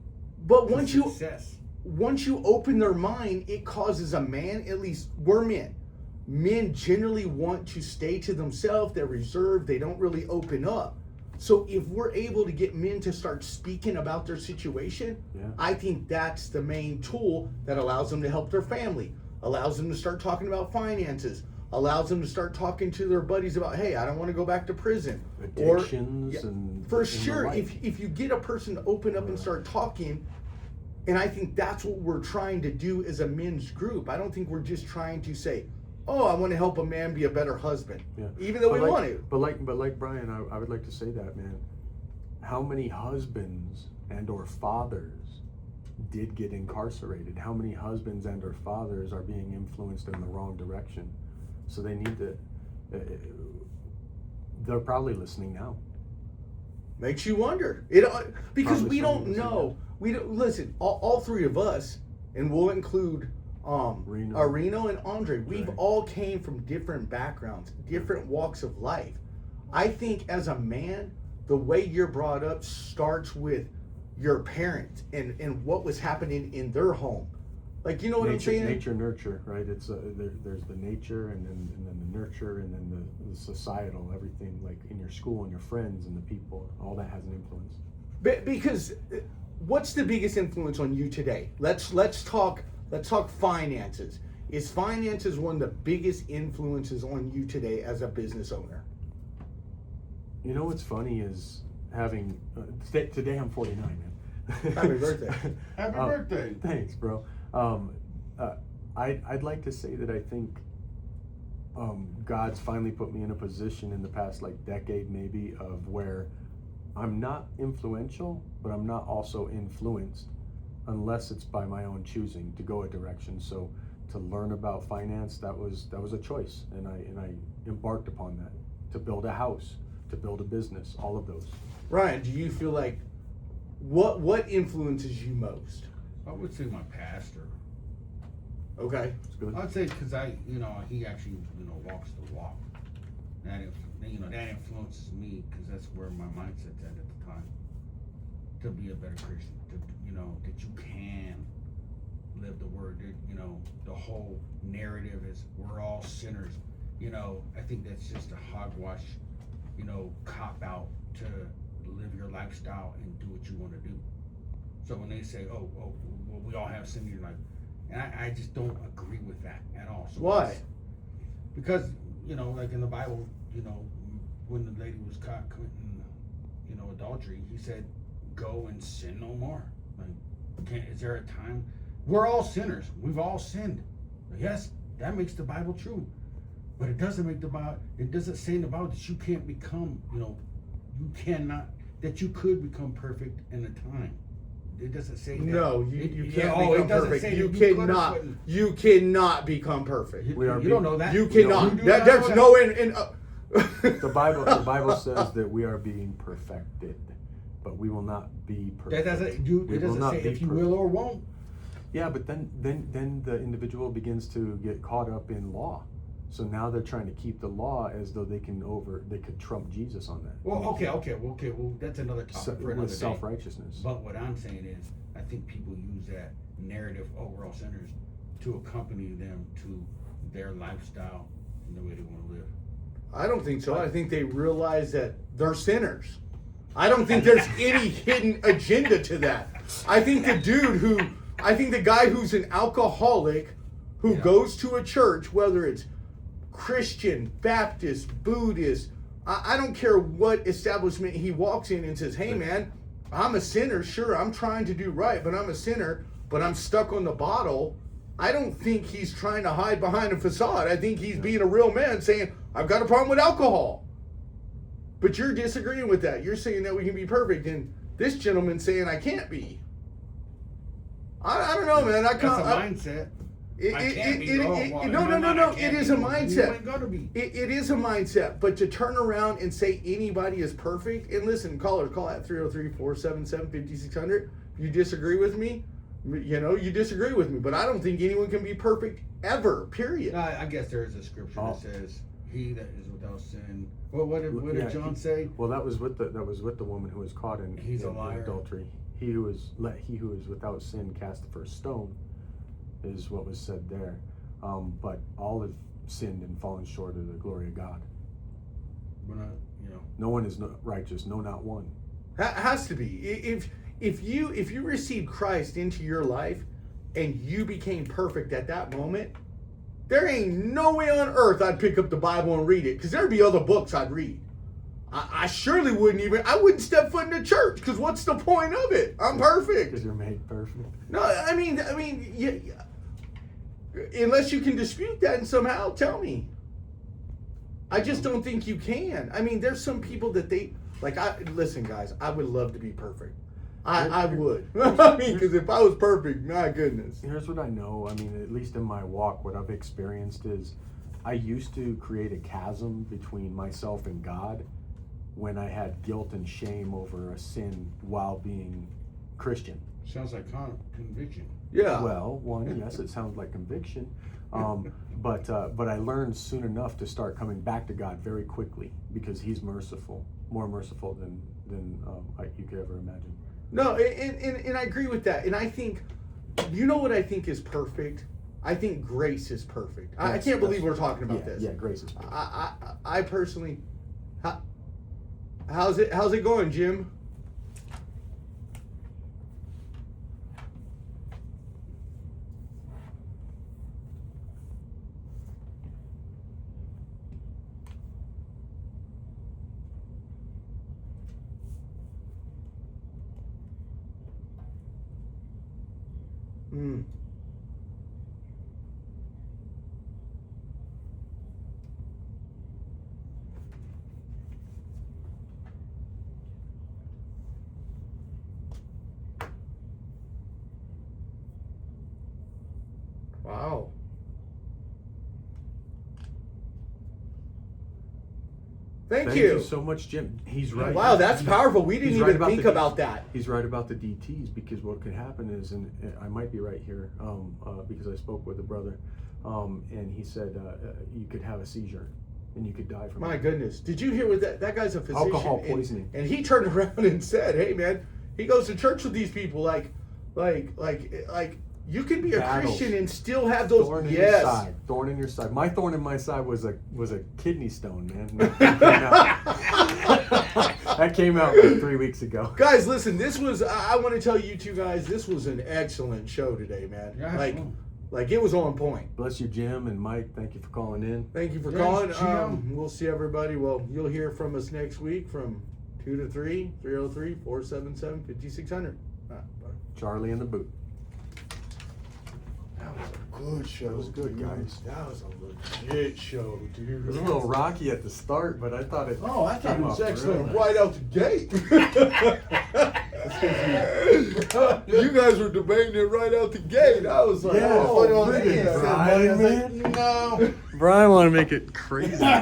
But to success. Once you open their mind, it causes a man, at least we're men. Men generally want to stay to themselves. They're reserved. They don't really open up. So if we're able to get men to start speaking about their situation, I think that's the main tool that allows them to help their family, allows them to start talking about finances, allows them to start talking to their buddies about, hey, I don't want to go back to prison. Addictions for sure, if you get a person to open up and start talking, and I think that's what we're trying to do as a men's group. I don't think we're just trying to say, oh, I want to help a man be a better husband. Yeah. Even though we want to. But like Brian, I would like to say that, man. How many husbands and or fathers did get incarcerated? How many husbands and or fathers are being influenced in the wrong direction? So they need to, they're probably listening now. Makes you wonder. Because we don't know. We don't listen. All three of us, and we'll include Reno and Andre. We've all came from different backgrounds, different walks of life. I think as a man, the way you're brought up starts with your parents and what was happening in their home. Like, you know what I'm saying? Nature, nurture, right? It's there's the nature and then the nurture and then the societal, everything like in your school and your friends and the people, all that has an influence. Because what's the biggest influence on you today? Let's talk finances. Is finances one of the biggest influences on you today as a business owner? You know what's funny is having today I'm 49, man. Happy birthday. Happy birthday. Thanks, bro. I'd like to say that I think God's finally put me in a position in the past decade maybe of where I'm not influential, but I'm not also influenced unless it's by my own choosing to go a direction. So to learn about finance, that was a choice, and I embarked upon that, to build a house, to build a business, all of those. Ryan, do you feel like what influences you most? I would say my pastor. Okay. That's good. I'd say because he actually walks the walk. That influences me because that's where my mindset's at the time. To be a better Christian, that you can live the word. The whole narrative is we're all sinners. I think that's just a hogwash, cop out to live your lifestyle and do what you want to do. So when they say, well, we all have sin, you're like, and I just don't agree with that at all. So why? Because, like in the Bible, when the lady was caught committing, adultery, he said, go and sin no more. Like, is there a time? We're all sinners. We've all sinned. Yes, that makes the Bible true. But it doesn't make the Bible. It doesn't say in the Bible that you can't become. You cannot. That you could become perfect in a time. It doesn't say that. No, you can't it become doesn't perfect. say You that you cannot. couldn't. You cannot become perfect. We are You don't know that. You No, cannot. you do not There's know no that. in. The Bible says that we are being perfected, but we will not be perfect. That doesn't. We It will doesn't not say be if you perfect. will or won't. Yeah, but then the individual begins to get caught up in law. So now they're trying to keep the law as though they could trump Jesus on that. Well, okay. Well, that's another topic for another With day. self-righteousness. But what I'm saying is, I think people use that narrative, oh, we're all sinners, to accompany them to their lifestyle and the way they want to live. I don't think so. I think they realize that they're sinners. I don't think there's any hidden agenda to that. I think the guy who's an alcoholic who Yeah. goes to a church, whether it's Christian, Baptist, Buddhist, I don't care what establishment he walks in and says, hey man, I'm a sinner. Sure, I'm trying to do right, but I'm a sinner, but I'm stuck on the bottle. I don't think he's trying to hide behind a facade. I think he's being a real man saying, I've got a problem with alcohol. But you're disagreeing with that. You're saying that we can be perfect, and this gentleman's saying I can't be. I don't know, man. That's a mindset. I can't be. No. It is a mindset. You ain't gonna be. It is a mindset, but to turn around and say anybody is perfect, and listen, call at 303-477-5600. You disagree with me, you disagree with me, but I don't think anyone can be perfect ever, period. I guess there is a scripture that says, "He that is without sin." What did John say? Well, that was with the woman who was caught in He's a liar. adultery. He who is without sin cast the first stone, is what was said there. But all have sinned and fallen short of the glory of God. We're not, No one is righteous, no, not one. Has to be. If you received Christ into your life and you became perfect at that moment, there ain't no way on earth I'd pick up the Bible and read it, because there'd be other books I'd read. I surely wouldn't step foot in the church, because what's the point of it? I'm perfect. Because you're made perfect. No, I mean, unless you can dispute that and somehow tell me. I just don't think you can. I mean, there's some people that listen, guys, I would love to be perfect. I would. I mean, because if I was perfect, my goodness. Here's what I know. I mean, at least in my walk, what I've experienced is I used to create a chasm between myself and God when I had guilt and shame over a sin while being Christian. sounds like conviction. Yeah. Well, yes, it sounds like conviction, but I learned soon enough to start coming back to God very quickly, because He's merciful, more merciful than you could ever imagine. No, and I agree with that. And I think, what I think is perfect? I think grace is perfect. I can't believe we're talking about this. Yeah, grace is perfect. I personally, how's it going, Jim? Mm. Wow. Thank you so much, Jim. He's right. Wow, that's powerful. We didn't He's right even about think the- about that. He's right about the DTs, because what could happen is, and I might be right here, because I spoke with a brother, and he said you could have a seizure and you could die from My it. goodness. Did you hear what that guy's a physician? Alcohol and- poisoning. And he turned around and said, hey man, he goes to church with these people like you can be a Battles. Christian and still have those. Thorn in your Yes. side. Thorn in your side. My thorn in my side was a kidney stone, man. That came out like 3 weeks ago. Guys, listen, I want to tell you two guys, this was an excellent show today, man. Yeah, Like it was on point. Bless you, Jim and Mike. Thank you for calling in. Thank you for Yes, calling. Jim. We'll see everybody. Well, you'll hear from us next week from 2 to 3, 303-477-5600. Bye. Charlie in the boot. That was a good show. It was good, dude. guys. That was a legit show, dude. It was a little rocky at the start, but I thought it. Oh, I thought came it was off excellent real Right out the gate. You guys were debating it right out the gate. I was like, Yeah, oh, funny on look the at inside. Brian, I was like, man. no. Brian want to make it crazy.